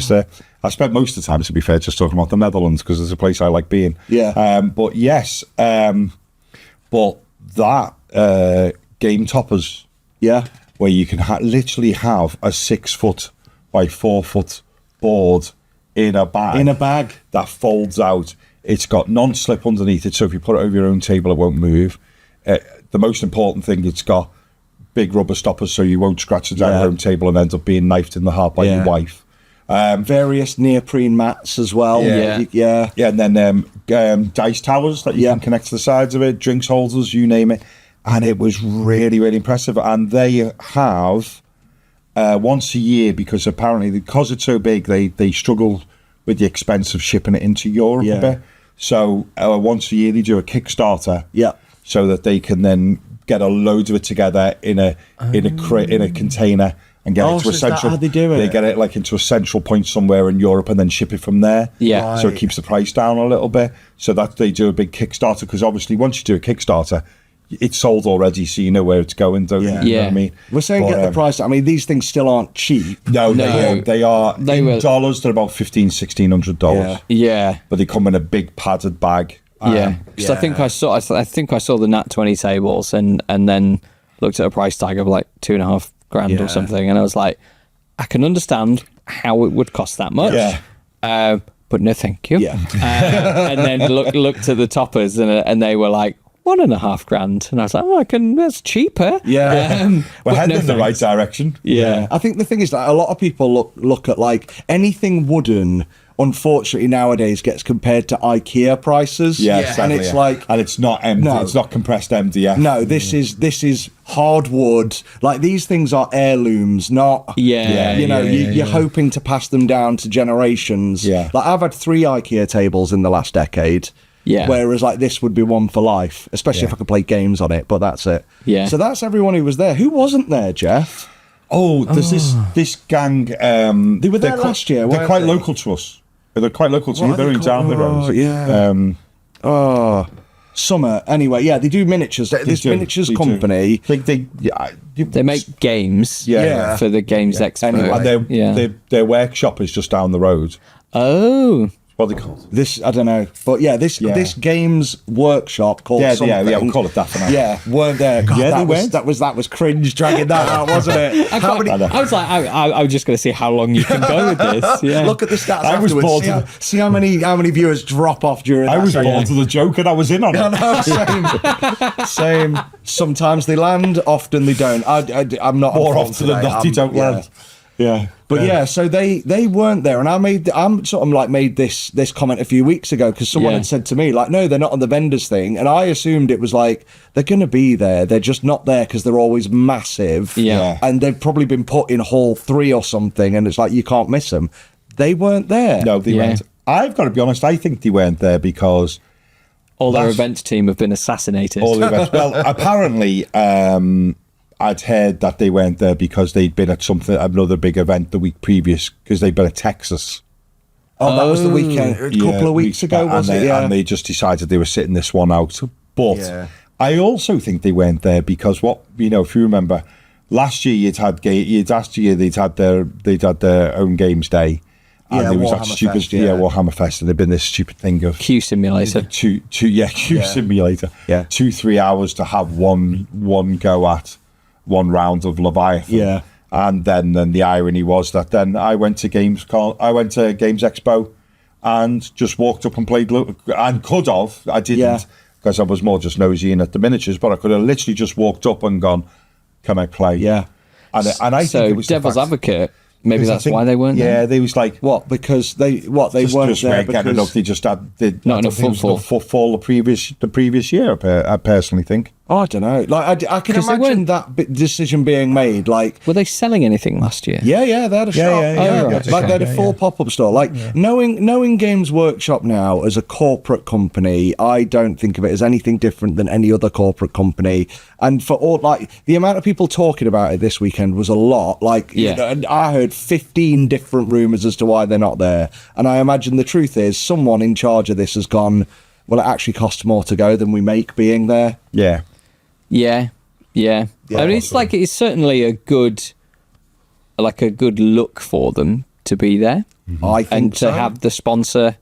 there. I spent most of the time, to be fair, just talking about the Netherlands because it's a place I like being. But yes, but that Game Toppers, where you can literally have a 6 foot by 4 foot board in a bag that folds out. It's got non-slip underneath it, so if you put it over your own table, it won't move. The most important thing, it's got big rubber stoppers, so you won't scratch it down your own table and end up being knifed in the heart by your wife. Various neoprene mats as well. And then dice towers that you can connect to the sides of it, drinks holders, you name it. And it was really, really impressive. And they have once a year, because apparently because it's so big, they struggle with the expense of shipping it into Europe a bit. So once a year they do a Kickstarter, so that they can then get a load of it together in a container and get it to a central. How they do it? They get it like into a central point somewhere in Europe and then ship it from there. So it keeps the price down a little bit. So that they do a big Kickstarter, because obviously once you do a Kickstarter, it's sold already, so you know where it's going, don't you? You know what I mean? We're saying get the price. I mean, these things still aren't cheap. No. They are in dollars. They're about $1,500-$1,600. Yeah, but they come in a big padded bag. Because I think I saw the Nat 20 tables and then looked at a price tag of like $2,500 or something, and I was like, I can understand how it would cost that much. But no, thank you. And then looked at the toppers, and they were like $1,500, and I was like, oh, that's cheaper. We're heading in the right direction. I think the thing is that a lot of people look at like anything wooden, unfortunately nowadays gets compared to IKEA prices. And it's like, and it's not it's not compressed MDF. No, this is hardwood. Like, these things are heirlooms, not you're hoping to pass them down to generations. Like, I've had 3 IKEA tables in the last decade. Whereas like this would be one for life, especially if I could play games on it, but that's it. So that's everyone who was there. Who wasn't there, Jeff? There's this gang. They were there last year. They're quite local to us. They're quite local to you. They're in down the road. Summer. Anyway, they do miniatures. This miniatures company. They make games for the Games Expo. Anyway, and their workshop is just down the road. What are they called? This, I don't know. But this games workshop called something. We'll call it that for now. Weren't there. God, that was cringe dragging that out, wasn't it? I was like, I was just going to see how long you can go with this. Look at the stats afterwards. See how many viewers drop off during that. I was bored to the joke and I was in on it. Same. Sometimes they land, often they don't. I'm not. More often than not, they don't land. But so they weren't there, and I made this comment a few weeks ago because someone had said to me like, no, they're not on the vendors thing, and I assumed it was like they're going to be there, they're just not there because they're always massive, and they've probably been put in hall 3 or something, and it's like you can't miss them. They weren't there. No, they weren't. I've got to be honest, I think they weren't there because all their events team have been assassinated. All the events. Well, apparently. I'd heard that they weren't there because they'd been at another big event the week previous, because they'd been at Texas. That was the weekend, a couple of weeks ago, wasn't it? And they just decided they were sitting this one out. But I also think they weren't there because if you remember, last year they'd had their own games day. And there was that stupid Warhammer Fest, and there'd been this stupid thing of Q Simulator. Q Simulator. 2-3 hours to have one go at one round of Leviathan. And then the irony was that then I went to Games Expo and just walked up and played, and could have. I didn't, because I was more just nosying at the miniatures, but I could have literally just walked up and gone, "Can I play?" Yeah. And I So think it was devil's advocate. Maybe because I that's think- why they weren't there. Yeah, they was like, What? Because they just, weren't just there weren't getting enough. because They just had Not enough footfall the previous year. I personally think. I don't know. Like I can 'Cause they imagine weren't- that decision being made. Like Were they selling anything last year? yeah, they had a shop. yeah, right. Like they had a full pop-up store. Like knowing Games Workshop now as a corporate company, I don't think of it as anything different than any other corporate company. And for all like the amount of people talking about it this weekend was a lot. Like Yeah. you know, and I heard 15 different rumors as to why they're not there. And I imagine the truth is someone in charge of this has gone, well, it actually costs more to go than we make being there. Yeah. Yeah. I mean, it's like it's certainly a good look for them to be there I think and to so. have the sponsor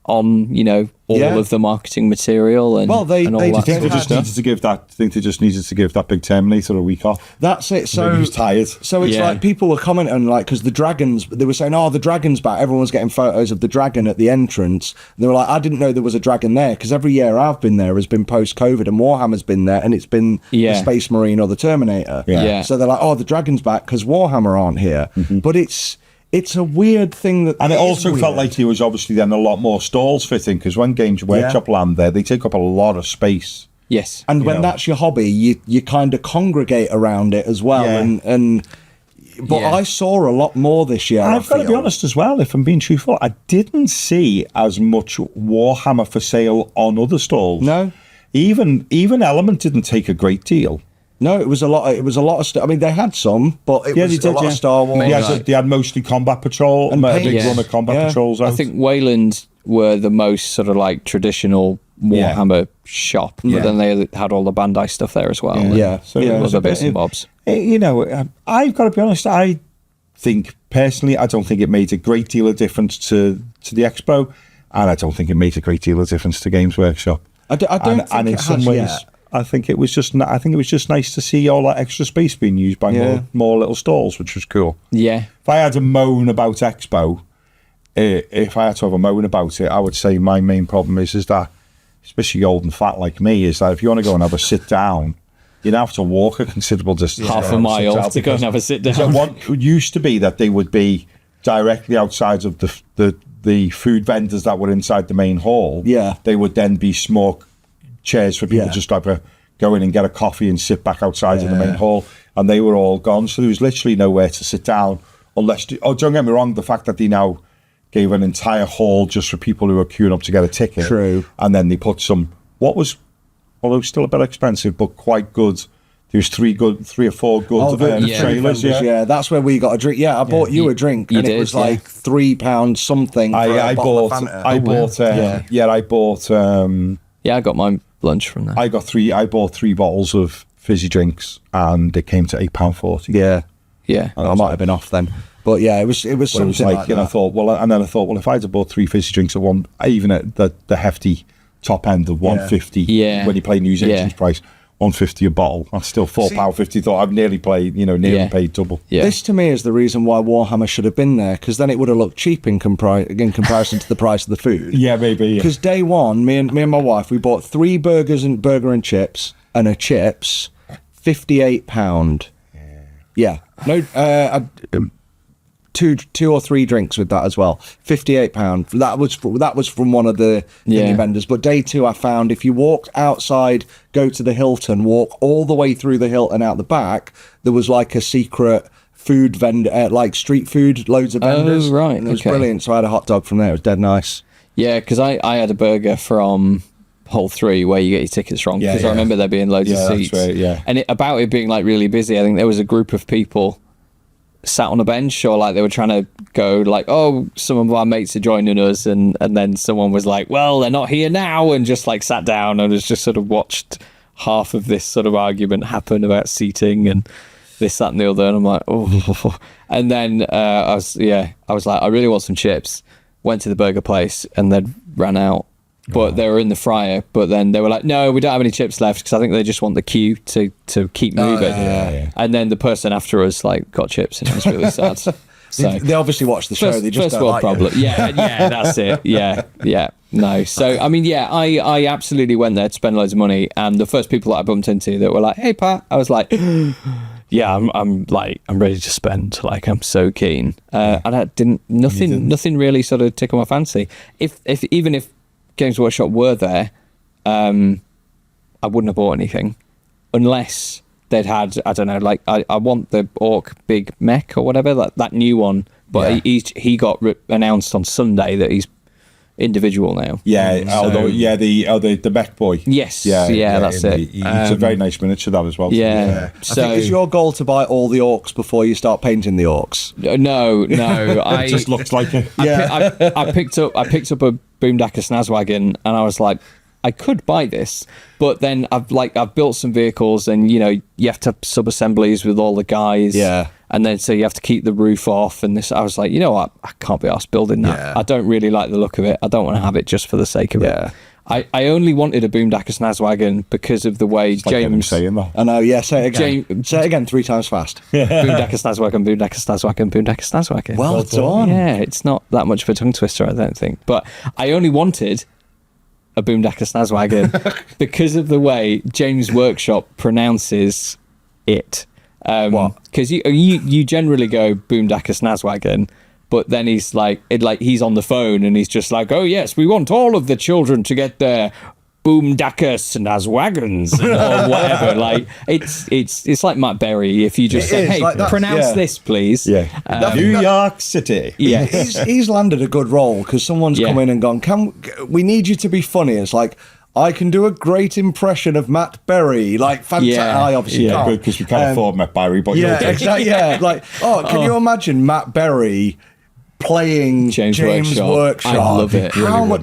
on, all Yeah. of the marketing material and Well, they- and all they that did- sort They of just stuff. needed to give that. I think they just needed to give that big Terminator a week off. That's it. So Maybe he was tired. So it's Yeah. like people were commenting like because the dragons. They were saying, "Oh, the dragon's back." Everyone was getting photos of the dragon at the entrance. And they were like, "I didn't know there was a dragon there," because every year I've been there has been post-COVID, and Warhammer's been there, and it's been Yeah. the Space Marine or the Terminator. Yeah. So they're like, "Oh, the dragon's back" because Warhammer aren't here. But it's a weird thing that, And it is also felt weird. like there was obviously then a lot more stalls fitting because when Games Workshop land there, they take up a lot of space. Yes. And when know. that's your hobby, you kind of congregate around it as well. Yeah. But Yeah. I saw a lot more this year. I've got to be honest as well, if I'm being truthful, I didn't see as much Warhammer for sale on other stalls. No. Even Element didn't take a great deal. No, it was a lot. It was a lot of stuff. I mean, they had some, but it was a lot of Star Wars. Maybe Yeah, like- they had mostly Combat Patrol And and a paint. big Yeah. run of Combat Yeah. Patrols out. I think Wayland were the most sort of like traditional Yeah. Warhammer shop, Yeah. but then they had all the Bandai stuff there as well. and Yeah. So Yeah. it was other a bit bits and bobs. I've got to be honest, I think personally, I don't think it made a great deal of difference to the expo, and I don't think it made a great deal of difference to Games Workshop. I don't think and in it some has ways, yet. I think it was just nice to see all that extra space being used by Yeah. more little stalls, which was cool. Yeah. If I had to moan about Expo, if I had to have a moan about it, I would say my main problem is that, especially old and fat like me, is that if you want to go and have a sit down, you'd have to walk a considerable distance. Half to a have mile sit down to go and because- have a sit so down. what used to be that they would be directly outside of the food vendors that were inside the main hall. Yeah. They would then be small chairs for people Yeah. just to have a go in and get a coffee and sit back outside of the main hall, and they were all gone. So there was literally nowhere to sit down unless. Don't get me wrong, the fact that they now gave an entire hall just for people who were queuing up to get a ticket. True. And then they put some what was, although still a bit expensive, but quite good. There was three or four good yeah. trailers. Yeah, that's where we got a drink. Yeah, I bought you a drink, You and it did, was yeah. like £3 something. For I a bottle bought. of Fanta. I bought. I bought. Yeah, I got my lunch from there. I bought 3 bottles of fizzy drinks, and it came to £8.40. Yeah, Yeah. I might have been off then, but yeah, it was But it something was like, like and I that. thought, well, if I had bought 3 fizzy drinks at one, even at the hefty top end of 150, Yeah. when you play News Agent's Yeah. price, 150 a bottle, that's still £4.50. Thought I've nearly paid, Yeah. paid double. Yeah. This to me is the reason why Warhammer should have been there, because then it would have looked cheap in comparison to the price of the food. Yeah, maybe. Yeah. Because day one, me and my wife, we bought 3 burgers and burger and chips and a chips, £58. Yeah, no, two or three drinks with that as well, £58. That was from one of the Yeah. thingy vendors. But day 2, I found if you walked outside, go to the Hilton, walk all the way through the Hilton out the back, there was like a secret food vendor, like street food, loads of vendors. right, and it was okay. brilliant. So I had a hot dog from there. It was dead nice. Yeah, because I had a burger from Hall 3 where you get your tickets from. Yeah, Because I yeah. remember there being loads Yeah, of that's seats. right, yeah. And about it being like really busy, I think there was a group of people sat on a bench, or like they were trying to go like, oh, some of our mates are joining us, and then someone was like, well, they're not here now, and just like sat down and has just sort of watched half of this sort of argument happen about seating and this, that, and the other. And I'm like, oh. And then I was like, I really want some chips. Went to the burger place and then ran out. But they were in the fryer. But then they were like, no, we don't have any chips left, because I think they just want the queue to keep moving. yeah. And then the person after us like got chips, and it was really sad. So They obviously watch the show. They just first don't world like problem. you. Yeah, that's it. Yeah. No. So I mean, yeah, I absolutely went there to spend loads of money, and the first people that I bumped into that were like, "Hey, Pat," I was like, "Yeah, I'm ready to spend. Like, I'm so keen." And I didn't. Nothing really sort of tickled my fancy. If even if Games Workshop were there, I wouldn't have bought anything unless they'd had, I don't know, like I want the Orc Big Mech or whatever, that new one, but he got announced on Sunday that he's individual now. Yeah, the mech boy. Yes, that's it. It's a very nice miniature, that as well. Yeah. So, I think it's your goal to buy all the orcs before you start painting the orcs. No, It just looks like it. I picked up a Boomdacker Snazwagon, and I was like, I could buy this, but then I've built some vehicles, and you have to have sub-assemblies with all the guys, and then so you have to keep the roof off, and this. I was like, you know what, I can't be arsed building that. Yeah. I don't really like the look of it. I don't want to have it just for the sake of it. I only wanted a Boomdacker Snazwagon because of the way James saying that. I know. Yeah, say it again. Say it again 3 times fast. Boomdacker Snazwagon, Boomdacker Snazwagon, Boomdacker Snazwagon. Well done. Yeah, it's not that much of a tongue twister, I don't think. But I only wanted a Boomdacker Snazwagon because of the way James Workshop pronounces it. What? Because you generally go Boomdacker Snazwagon, but then he's he's on the phone and he's just like, oh yes, we want all of the children to get their Boomdacker Snazwagons or whatever. Like it's like Matt Berry. If you just say, hey, like that. pronounce this, please. New York City. Yeah. He's landed a good role because someone's come in and gone, we need you to be funny. It's like, I can do a great impression of Matt Berry. Like, fantastic. Yeah. I obviously Yeah. can't. Because we can't afford Matt Barry, but Yeah, exactly. Yeah, like, can you imagine Matt Berry playing James Workshop? I love it. How much?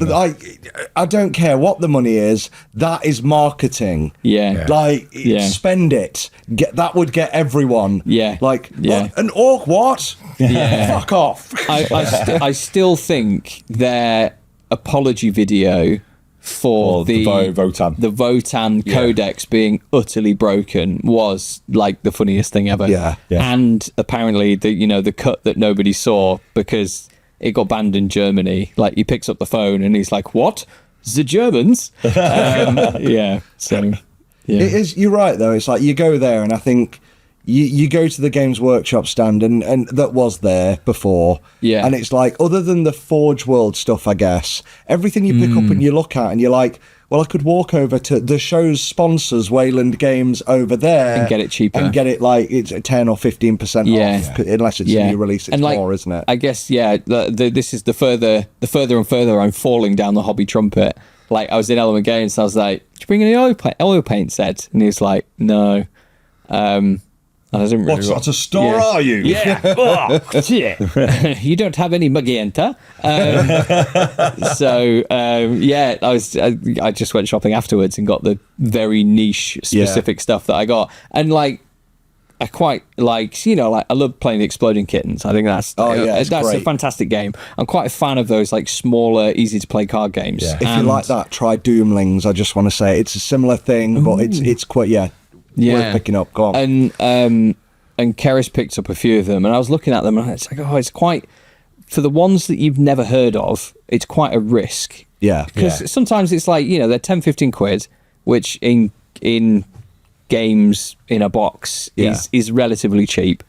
I don't care what the money is. That is marketing. Yeah. Like, spend it. That would get everyone. Yeah. Like, Yeah. what? An orc? What? Yeah. Fuck off. I still think their apology video for the Votan codex being utterly broken was like the funniest thing ever. Yeah. And apparently the cut that nobody saw because it got banned in Germany. Like he picks up the phone and he's like, "What? The Germans?" Yeah. So yeah. It is. You're right though. It's like you go there and I think you go to the Games Workshop stand and that was there before. Yeah. And it's like, other than the Forge World stuff, I guess, everything you pick up and you look at and you're like, well, I could walk over to the show's sponsors, Wayland Games, over there and get it cheaper. And get it like it's 10 or 15% off, unless it's a new release, it's more, isn't it? I guess, this is the further and further I'm falling down the hobby trumpet. Like, I was in Element Games and I was like, did you bring any oil paint set? And he was like, no. I didn't really what sort of store are you? Yeah. Oh, shit. You don't have any magenta. I just went shopping afterwards and got the very niche specific stuff that I got. And like, I quite like, I love playing the Exploding Kittens. I think that's a fantastic game. I'm quite a fan of those like smaller, easy to play card games. Yeah. If you like that, try Doomlings. I just want to say it's a similar thing, but it's quite worth picking up. Go on. And Keris picked up a few of them, and I was looking at them, and it's like, it's quite, for the ones that you've never heard of, it's quite a risk. Yeah. Because sometimes it's like, they're 10, 15 quid, which in games in a box is relatively cheap.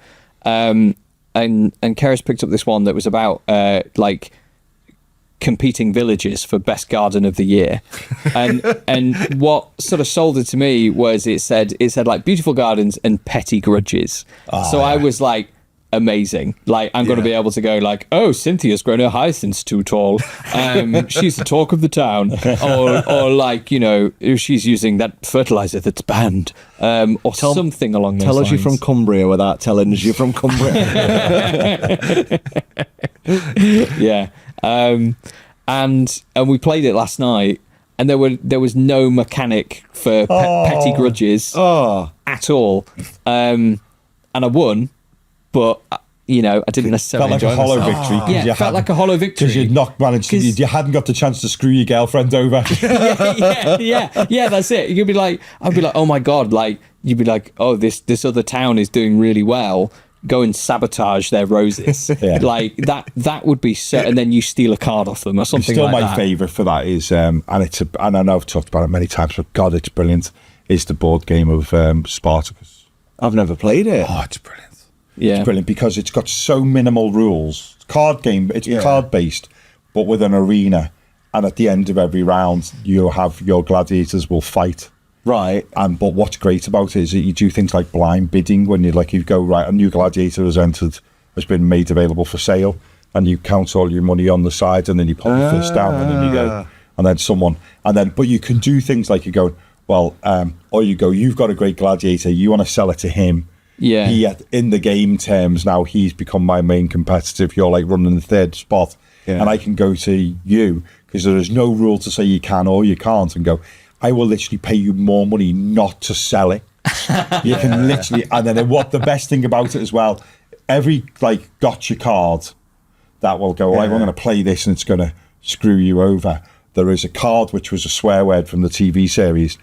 And Keris picked up this one that was about like competing villages for best garden of the year, and what sort of sold it to me was it said like beautiful gardens and petty grudges. So I was like, amazing, like I'm going to be able to go like, oh, Cynthia's grown her hyacinths too tall, she's the talk of the town, or like she's using that fertilizer that's banned, or something along those lines. Tell us you're from Cumbria without telling us you're from Cumbria. Yeah. And we played it last night, and there was no mechanic for petty grudges at all. And I won, but I didn't necessarily felt like enjoy a hollow myself. victory. Yeah, it felt like a hollow victory because you'd not managed. You hadn't got the chance to screw your girlfriend over. yeah, that's it. I'd be like, oh my god, like you'd be like, oh, this other town is doing really well, go and sabotage their roses. Like that would be so, and then you steal a card off them or something Still, like my that. favourite for that is, and I know I've talked about it many times, but God, it's brilliant. Is the board game of Spartacus. I've never played it. Oh, it's brilliant. Yeah. It's brilliant because it's got so minimal rules. It's a card game, it's card based, but with an arena. And at the end of every round, you have your gladiators will fight. Right. But what's great about it is that you do things like blind bidding when you go, right, a new gladiator has been made available for sale, and you count all your money on the side, and then you put the fist down, and then you go, but you can do things like you go, well, or you go, you've got a great gladiator, you want to sell it to him. Yeah. In the game terms now, he's become my main competitor. You're like running the third spot, and I can go to you because there is no rule to say you can or you can't, and go, I will literally pay you more money not to sell it. You can literally, and then what the best thing about it as well, every like gotcha card that will go, I'm going to play this and it's going to screw you over. There is a card which was a swear word from the TV series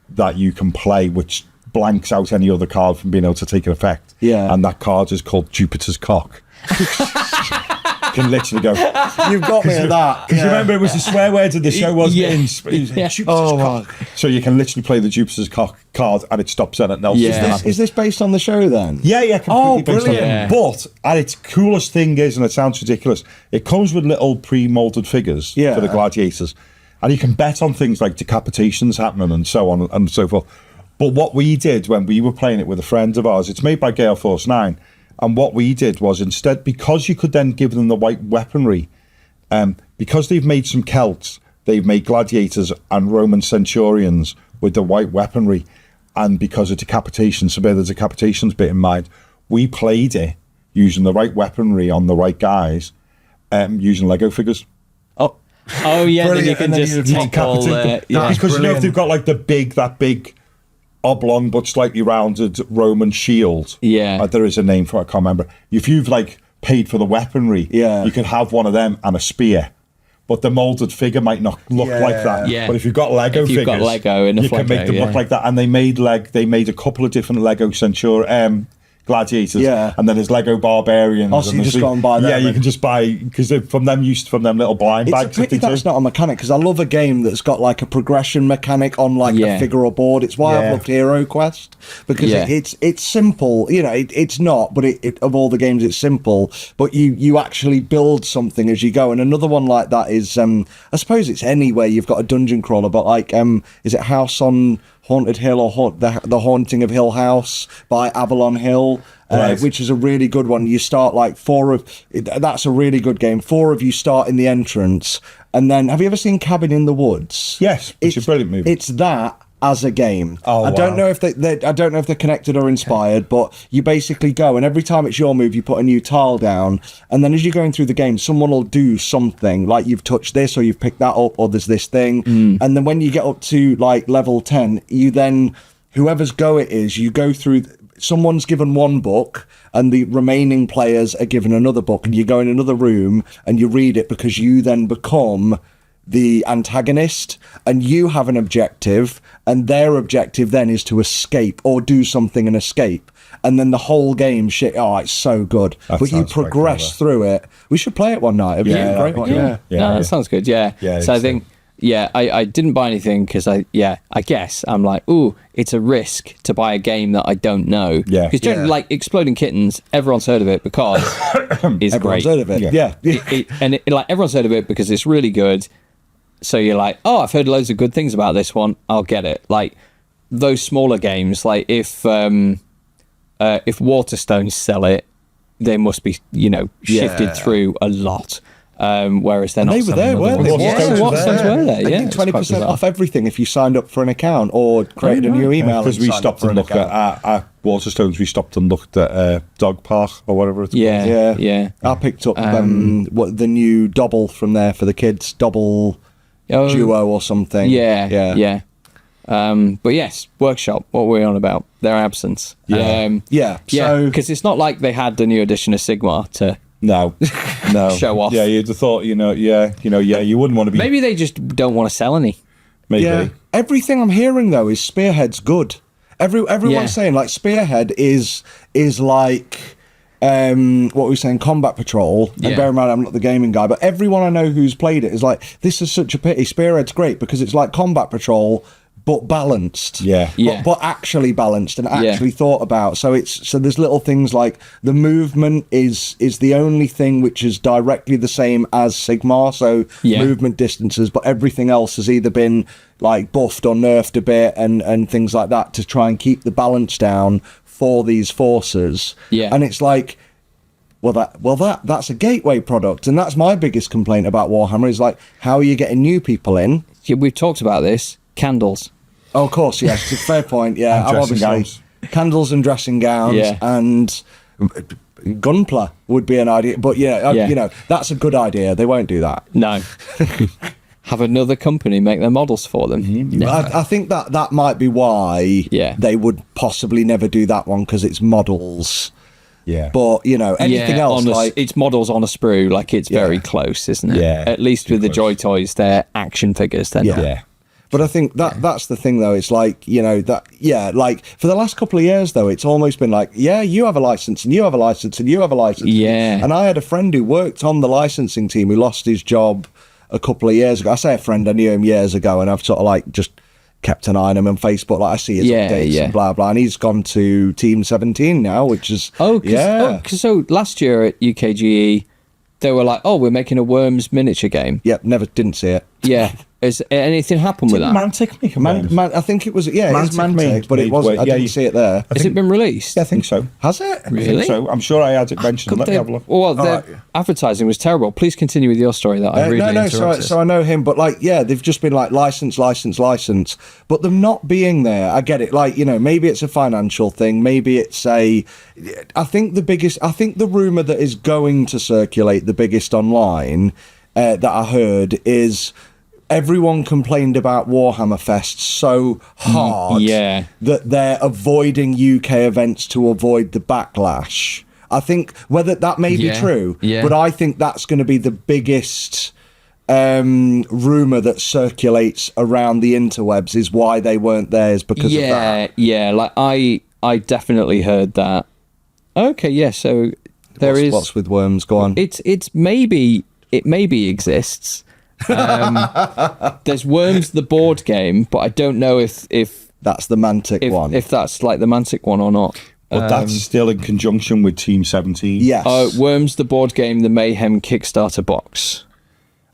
that you can play, which blanks out any other card from being able to take an effect. Yeah. And that card is called Jupiter's Cock. Can literally go, you've got me at that. Because remember, it was a swear word of the show, wasn't it? Jupiter's Cock. So you can literally play the Jupiter's Cock card and it stops anything else. Is this based on the show then? Yeah, completely based on it. But, and its coolest thing is, and it sounds ridiculous, it comes with little pre-molded figures for the gladiators. And you can bet on things like decapitations happening and so on and so forth. But what we did when we were playing it with a friend of ours, it's made by Gale Force 9, and what we did was instead, because you could then give them the white weaponry, because they've made some Celts, they've made gladiators and Roman centurions with the white weaponry, and because of decapitation, so bear the decapitations bit in mind, we played it using the right weaponry on the right guys, using Lego figures. Oh yeah, then you can just take all because you know if they've got like that big oblong but slightly rounded Roman shield. Yeah. There is a name for it, I can't remember. If you've like paid for the weaponry, you can have one of them and a spear. But the molded figure might not look like that. Yeah. But if you've got Lego figures, got Lego you can make them look like that. And they made a couple of different Lego gladiators, and then there's Lego barbarians. Oh, so you just go and buy them. Yeah, you can just buy, because from them little blind bags. It's a pity that's not a mechanic, because I love a game that's got like a progression mechanic on like a figure or board. It's why I've loved Hero Quest, because it's simple. You know, it's not, but it of all the games, it's simple. But you actually build something as you go. And another one like that is, I suppose it's anywhere you've got a dungeon crawler, but like, is it House on Haunted Hill or the Haunting of Hill House by Avalon Hill, which is a really good one. You start like that's a really good game. 4 of you start in the entrance, and then have you ever seen Cabin in the Woods? Yes, it's a brilliant movie. It's that as a game. I don't know if they're connected or inspired, but you basically go, and every time it's your move, you put a new tile down, and then as you're going through the game, someone will do something, like you've touched this, or you've picked that up, or there's this thing, and then when you get up to like level 10, you then, whoever's go it is, you go through, someone's given one book, and the remaining players are given another book, and you go in another room, and you read it, because you then become the antagonist, and you have an objective, and their objective then is to escape or do something and escape, and then the whole game it's so good. But you progress through it. We should play it one night. It'd be a great one. That sounds good. So I think I didn't buy anything because I guess I'm like, ooh, it's a risk to buy a game that I don't know. Because generally, like Exploding Kittens, everyone's heard of it because it's everyone's great. Heard of it. And everyone's heard of it because it's really good. So you're like, oh, I've heard loads of good things about this one. I'll get it. Like those smaller games, like if Waterstones sell it, they must be, shifted through a lot. Whereas they're not. They were there, weren't they? Waterstones were there. Yeah, 20% off everything if you signed up for an account or created a new email. Because we stopped and looked at Waterstones. We stopped and looked at Dog Park or whatever it's called. Yeah. I picked up the new Double from there for the kids. Double. Duo or something. Yeah. But yes, Workshop, what were we on about? Their absence. So because it's not like they had the new edition of Sigmar to show off. Yeah, you'd have thought, you wouldn't want to be. Maybe they just don't want to sell any. Maybe. Yeah. Everything I'm hearing though is Spearhead's good. Everyone's saying like Spearhead is like what were we saying, Combat Patrol, and bear in mind I'm not the gaming guy, but everyone I know who's played it is like, this is such a pity. Spearhead's great because it's like Combat Patrol but balanced, but actually balanced and actually thought about. So there's little things like the movement is the only thing which is directly the same as Sigmar, so movement distances, but everything else has either been like buffed or nerfed a bit and things like that to try and keep the balance down for these forces. And it's like, that's a gateway product, and that's my biggest complaint about Warhammer is like, how are you getting new people in? We've talked about this. Candles. Oh, of course, yes. It's a fair point. Yeah, And obviously gowns. Candles and dressing gowns and gunpla would be an idea. But you know, that's a good idea. They won't do that. No. Have another company make their models for them. I think that might be why they would possibly never do that one, because it's models. Yeah. But, you know, anything else, like... It's models on a sprue, like it's very close, isn't it? Yeah. At least with the Joy Toys, they're action figures. They're not. Yeah. But I think that's the thing, though. It's like, you know, like for the last couple of years, though, it's almost been like, you have a license and you have a license and you have a license. Yeah. And I had a friend who worked on the licensing team who lost his job a couple of years ago. I say a friend, I knew him years ago, and I've sort of like just kept an eye on him on Facebook. Like I see his updates and blah, blah. And he's gone to Team 17 now, which is... So last year at UKGE, they were like, we're making a Worms miniature game. Yep, didn't see it. Yeah. Has anything happened with that? Mantic make a game? I think it was, it's Mantic, but it wasn't. I didn't see it there. Has it been released? Yeah, I think so. Has it? Really? I think so. I'm sure I had it mentioned. Let me have a look. Well, their advertising was terrible. Please continue with your story that I really interrupted. So I know him, but like, they've just been like license, but them not being there, I get it. Like, you know, maybe it's a financial thing. Maybe it's I think the rumor that is going to circulate the biggest online that I heard is... Everyone complained about Warhammer Fest so hard that they're avoiding UK events to avoid the backlash. I think whether that may be true, but I think that's going to be the biggest rumour that circulates around the interwebs is why they weren't there is because of that. Yeah, like I definitely heard that. Okay, so what's with Worms? Go on. It maybe exists. There's Worms the board game, but I don't know if that's the Mantic one. If that's like the Mantic one or not. But that's still in conjunction with Team 17. Yes. Worms the board game, the Mayhem Kickstarter box.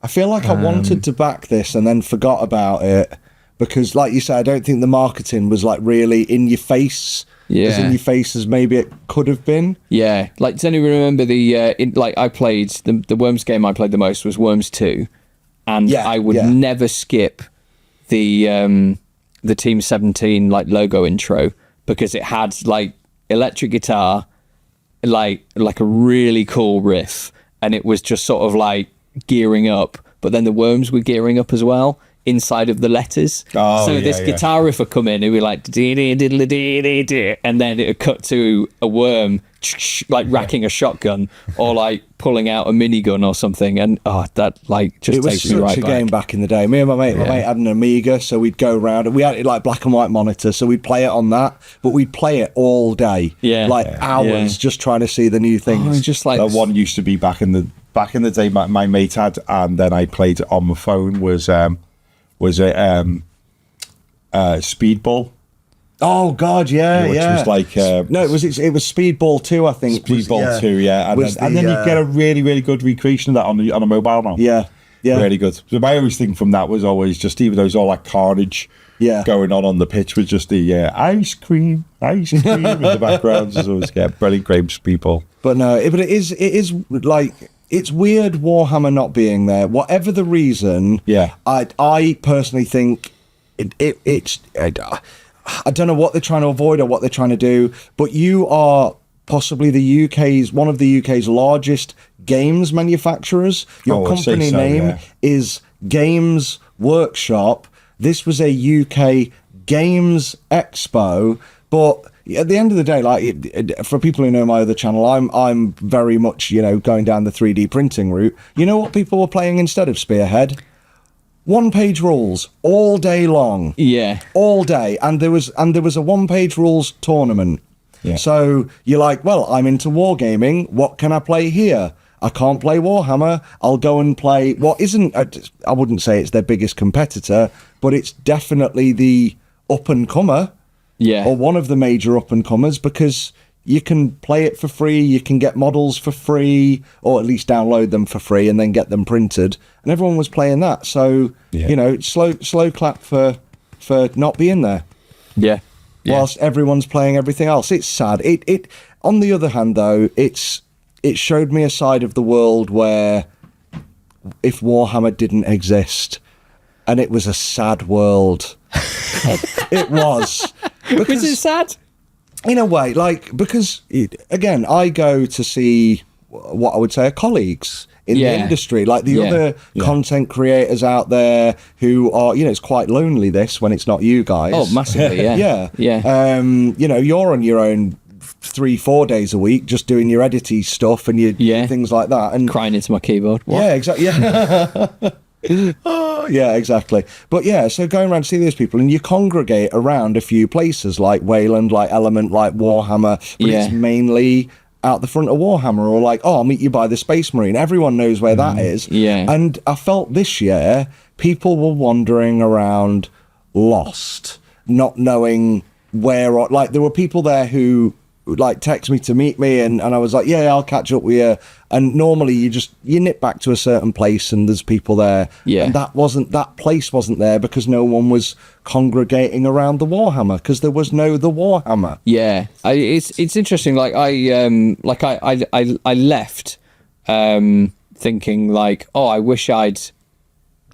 I feel like I wanted to back this and then forgot about it because, like you said, I don't think the marketing was like really in your face. As in your face as maybe it could have been. Yeah. Like, does anyone remember I played the Worms game I played the most was Worms 2. And I would never skip the Team 17 like logo intro because it had like electric guitar, like a really cool riff, and it was just sort of like gearing up. But then the worms were gearing up as well inside of the letters. This guitar riff would come in, it'd be like and then it would cut to a worm like racking a shotgun or like pulling out a minigun or something, and that like just takes me right back. It was such a game back in the day. Me and my mate had an Amiga, so we'd go around and we had it like black and white monitor, so we'd play it on that, but we'd play it all day, hours just trying to see the new things. Just like that one used to be back in the day my mate had, and then I played it on my phone was Speedball. Oh God, which was like no, it was Speedball 2, I think. Speedball 2, and then you get a really, really good recreation of that on a mobile now. Yeah, really good. So my always thing from that was always just, even though it was all like carnage going on the pitch, was just the ice cream in the background. So always brilliant grapes people. But no, it is like. It's weird Warhammer not being there. Whatever the reason, I personally think it's. I don't know what they're trying to avoid or what they're trying to do, but you are possibly one of the UK's largest games manufacturers. Your company name is Games Workshop. This was a UK Games Expo, but at the end of the day, like for people who know my other channel, I'm very much going down the 3D printing route. You know what people were playing instead of Spearhead? One-page rules all day long. Yeah, all day, and there was a one-page rules tournament, Yeah. So you're like, well, I'm into wargaming. What can I play here? I can't play Warhammer. I'll go and play what isn't, I wouldn't say it's their biggest competitor, but it's definitely the up-and-comer. Yeah. Or one of the major up-and-comers, because you can play it for free, you can get models for free, or at least download them for free and then get them printed. And everyone was playing that. So, you know, slow clap for not being there. Yeah. Whilst everyone's playing everything else. It's sad. It on the other hand, though, it showed me a side of the world where if Warhammer didn't exist, and it was a sad world. It was. Was it sad? In a way, like, because, again, I go to see what I would say are colleagues in the industry, like the other content creators out there who are, you know, it's quite lonely this when it's not you guys. Oh, massively, yeah. You know, you're on your own 3-4 days a week just doing your edity stuff and your things like that, and crying into my keyboard. What? Yeah, exactly. Yeah. Exactly. But yeah, so going around to see these people, and you congregate around a few places like Wayland, like Element, like Warhammer, but it's mainly out the front of Warhammer, or like, oh, I'll meet you by the Space Marine. Everyone knows where that is. Yeah. And I felt this year people were wandering around lost, not knowing where, or like there were people there who like text me to meet me, and I was like, yeah, I'll catch up with you. And normally you nip back to a certain place and there's people there. Yeah. And that place wasn't there because no one was congregating around the Warhammer, because there was no the Warhammer. Yeah. It's interesting. Like I left thinking like, oh, I wish I'd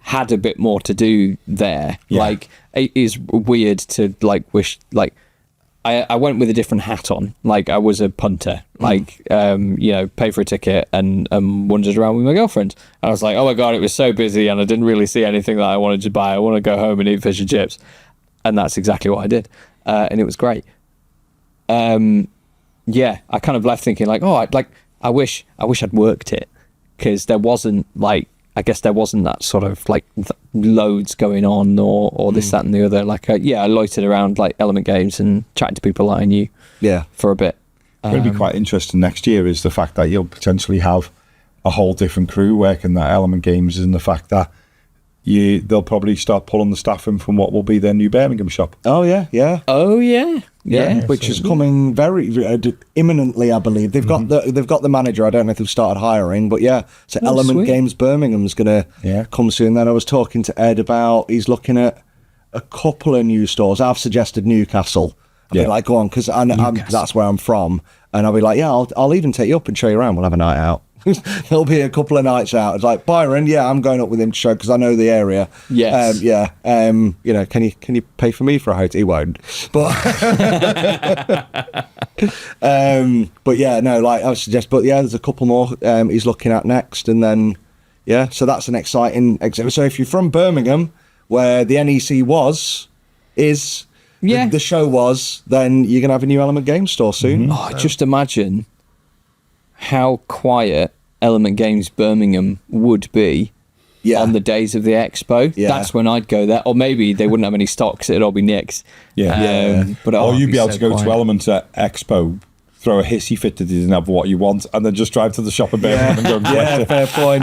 had a bit more to do there. Yeah. Like, it is weird to like wish, like, I went with a different hat on. Like, I was a punter, like, you know, pay for a ticket and wandered around with my girlfriend. And I was like, oh my God, it was so busy and I didn't really see anything that I wanted to buy. I want to go home and eat fish and chips. And that's exactly what I did. And it was great. Yeah, I kind of left thinking like, oh, I wish I'd worked it, because there wasn't like, I guess there wasn't that sort of like loads going on or this, that and the other. Like, I loitered around like Element Games and chatted to people that I knew for a bit. It'll be quite interesting next year is the fact that you'll potentially have a whole different crew working at Element Games, and the fact that they'll probably start pulling the staff in from what will be their new Birmingham shop. Oh, yeah. Which is coming very imminently, I believe. They've got the manager. I don't know if they've started hiring, but so Element sweet. Games Birmingham's going to come soon. Then I was talking to Ed about, he's looking at a couple of new stores. I've suggested Newcastle. I'll be like, go on, because that's where I'm from, and I'll be like, I'll even take you up and show you around. We'll have a night out. There'll be a couple of nights out. It's like, Byron, I'm going up with him to show, because I know the area. Yes. You know, can you pay for me for a hotel? He won't. But but yeah, no, like I would suggest. But yeah, there's a couple more he's looking at next, and then so that's an exciting exhibit. So if you're from Birmingham, where the NEC the show was, then you're gonna have a new Element Games store soon. Oh, just imagine how quiet Element Games Birmingham would be on the days of the expo. That's when I'd go there. Or maybe they wouldn't have any stocks, it'd all be nicked. But or you'd be able to go to Element at Expo, throw a hissy fit that didn't have what you want, and then just drive to the shop in Birmingham and go and collect it. Fair point.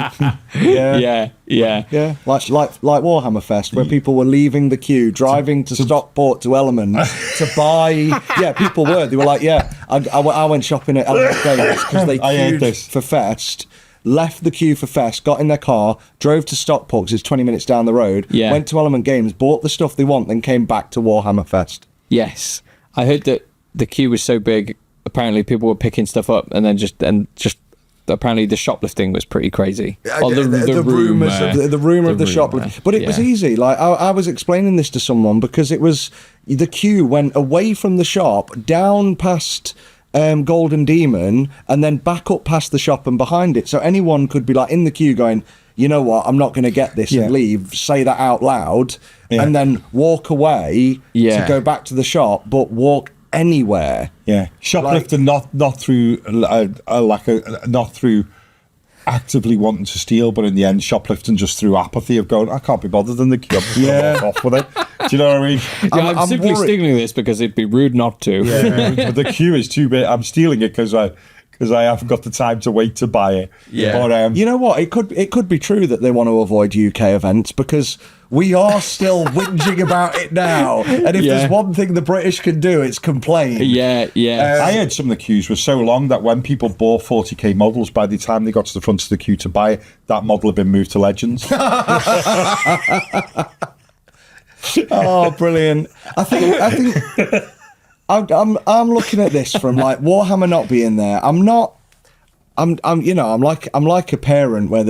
Like Warhammer Fest, where people were leaving the queue, driving to Stockport to Element to buy. People were. They were like, I went shopping at Element Games because they queued for Fest. Left the queue for Fest, got in their car, drove to Stockport, because it's 20 minutes down the road, went to Element Games, bought the stuff they want, then came back to Warhammer Fest. Yes. I heard that the queue was so big, apparently people were picking stuff up, and then just apparently the shoplifting was pretty crazy. The rumour of the shoplifting. But it was easy. Like, I was explaining this to someone, because it was, the queue went away from the shop, down past Golden Demon, and then back up past the shop and behind it. So anyone could be like in the queue going, you know what, I'm not going to get this, and leave, say that out loud, and then walk away to go back to the shop, but walk anywhere. Shoplifting, not through not through actively wanting to steal, but in the end shoplifting just through apathy of going, I can't be bothered in the queue, off with it. Do you know what I mean? I'm simply worried. stealing this because it'd be rude not to. But the queue is too big. I'm stealing it because I haven't got the time to wait to buy it. Yeah. But, You know what? It could be true that they want to avoid UK events because we are still whinging about it now. And if there's one thing the British can do, it's complain. Yeah. I heard some of the queues were so long that when people bought 40k models, by the time they got to the front of the queue to buy it, that model had been moved to Legends. Oh, brilliant! I think I'm looking at this from like Warhammer not being there. I'm like a parent where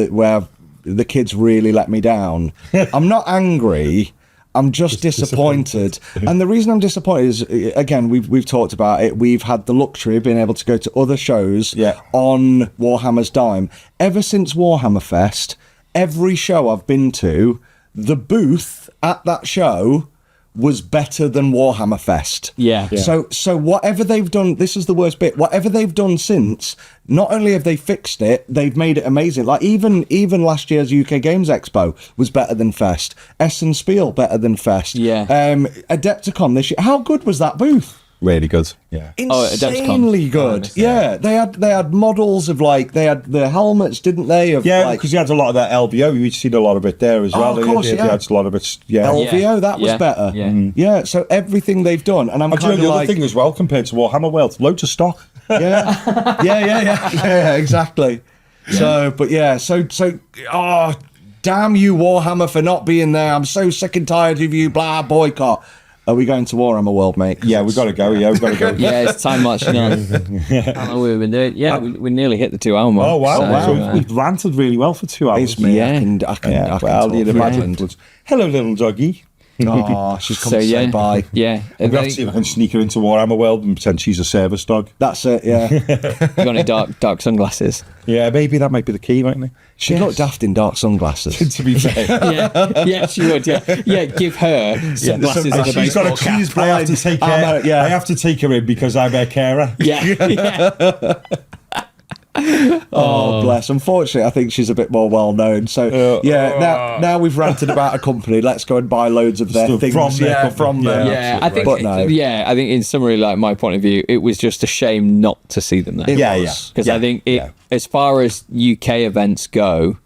the kids really let me down. I'm not angry. I'm just disappointed. And the reason I'm disappointed is, again, we've talked about it. We've had the luxury of being able to go to other shows on Warhammer's dime. Ever since Warhammer Fest, every show I've been to, the booth at that show was better than Warhammer Fest. Yeah. So whatever they've done, this is the worst bit. Whatever they've done since, not only have they fixed it, they've made it amazing. Like even last year's UK Games Expo was better than Fest. Essen Spiel better than Fest. Yeah. Adepticon this year. How good was that booth? Really good. Yeah. Insanely good. Nice, yeah. They had models of they had the helmets, didn't they? Of Because you had a lot of that LVO. You'd seen a lot of it there as well. Of course, They had a lot of it. Yeah. LVO, that was better. Yeah. Yeah, so everything they've done. And I'm And kind of the like... other thing as well, compared to Warhammer World, loads of stock. Yeah, exactly. So damn you Warhammer for not being there. I'm so sick and tired of you, blah, boycott. Are we going to Warhammer World, mate? Yeah, we've got to go. Yeah, we've got to go. Yeah, it's time marching on. How long we've been doing? Yeah, we nearly hit the 2 hour mark. Oh, wow. So, So we've ranted really well for 2 hours. It's me. Yeah. I can Well, talk you'd for imagine. England. Hello, little doggy. Oh, she's come So, to say yeah. bye. Yeah. I'm going to see if I can sneak her into Warhammer World and pretend she's a service dog. That's it, yeah. You got any dark sunglasses? Yeah, maybe that might be the key, mightn't it? She'd look daft in dark sunglasses. To be fair. Yeah, she would. Yeah, give her sunglasses and a She's got baseball a cap. cheese blind. I have to take her. I have to take her in because I'm her carer. Yeah. Oh, bless. Unfortunately, I think she's a bit more well known. So now we've ranted about a company. Let's go and buy loads of their Stuff things from their company. from them. Yeah, I think. But no. Yeah, I think in summary, like my point of view, it was just a shame not to see them there. Because I think as far as UK events go,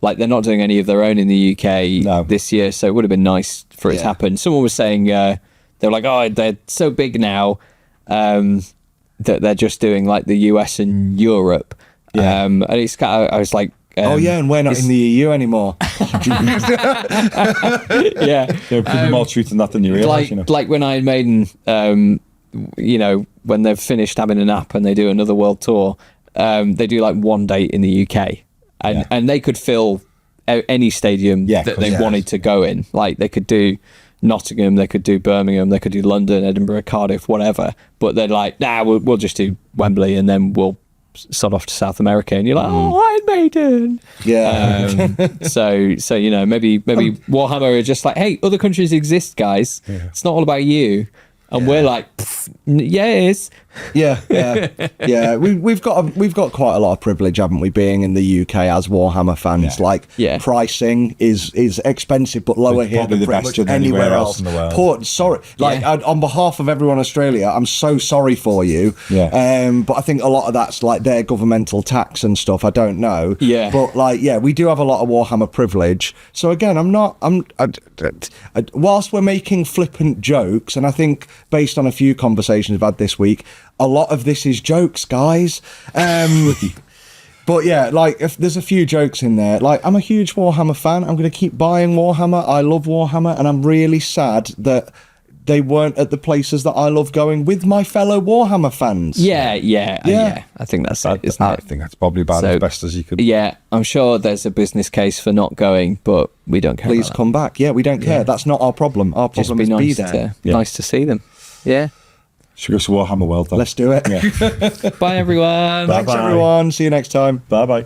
like they're not doing any of their own in the UK this year, so it would have been nice for it to happen. Someone was saying they were like, oh, they're so big now that they're just doing like the US and Europe. And it's kind of, I was like, and we're not in the EU anymore. yeah, They're putting more truth in that than you realise. Like when Iron Maiden, when they've finished having a nap and they do another world tour, they do like one date in the UK, and they could fill any stadium that they wanted to go in. Like they could do Nottingham, they could do Birmingham, they could do London, Edinburgh, Cardiff, whatever. But they're like, nah, we'll just do Wembley, and then we'll sod off to South America. And you're like, oh, Iron Maiden. Yeah. So maybe Warhammer are just like, hey, other countries exist, guys. It's not all about you. And we're like, yeah, it is. Yeah. We've got quite a lot of privilege, haven't we, being in the UK as Warhammer fans? Pricing is expensive, but lower It's here probably than the pretty best much than anywhere else. in the world. On behalf of everyone in Australia, I'm so sorry for you. But I think a lot of that's like their governmental tax and stuff. I don't know. But we do have a lot of Warhammer privilege. So again, whilst we're making flippant jokes, and I think based on a few conversations we've had this week, a lot of this is jokes, guys. But yeah, like if there's a few jokes in there. Like I'm a huge Warhammer fan. I'm going to keep buying Warhammer. I love Warhammer, and I'm really sad that they weren't at the places that I love going with my fellow Warhammer fans. Yeah. I think that's it, isn't I it? think that's probably about as best as you could. Yeah, I'm sure there's a business case for not going, but we don't care. Please come back. Yeah, we don't care. That's not our problem. Our problem is be there. Nice to see them. Yeah. Should we go to Warhammer World then? Let's do it. Bye, everyone. Thanks, everyone. See you next time. Bye-bye.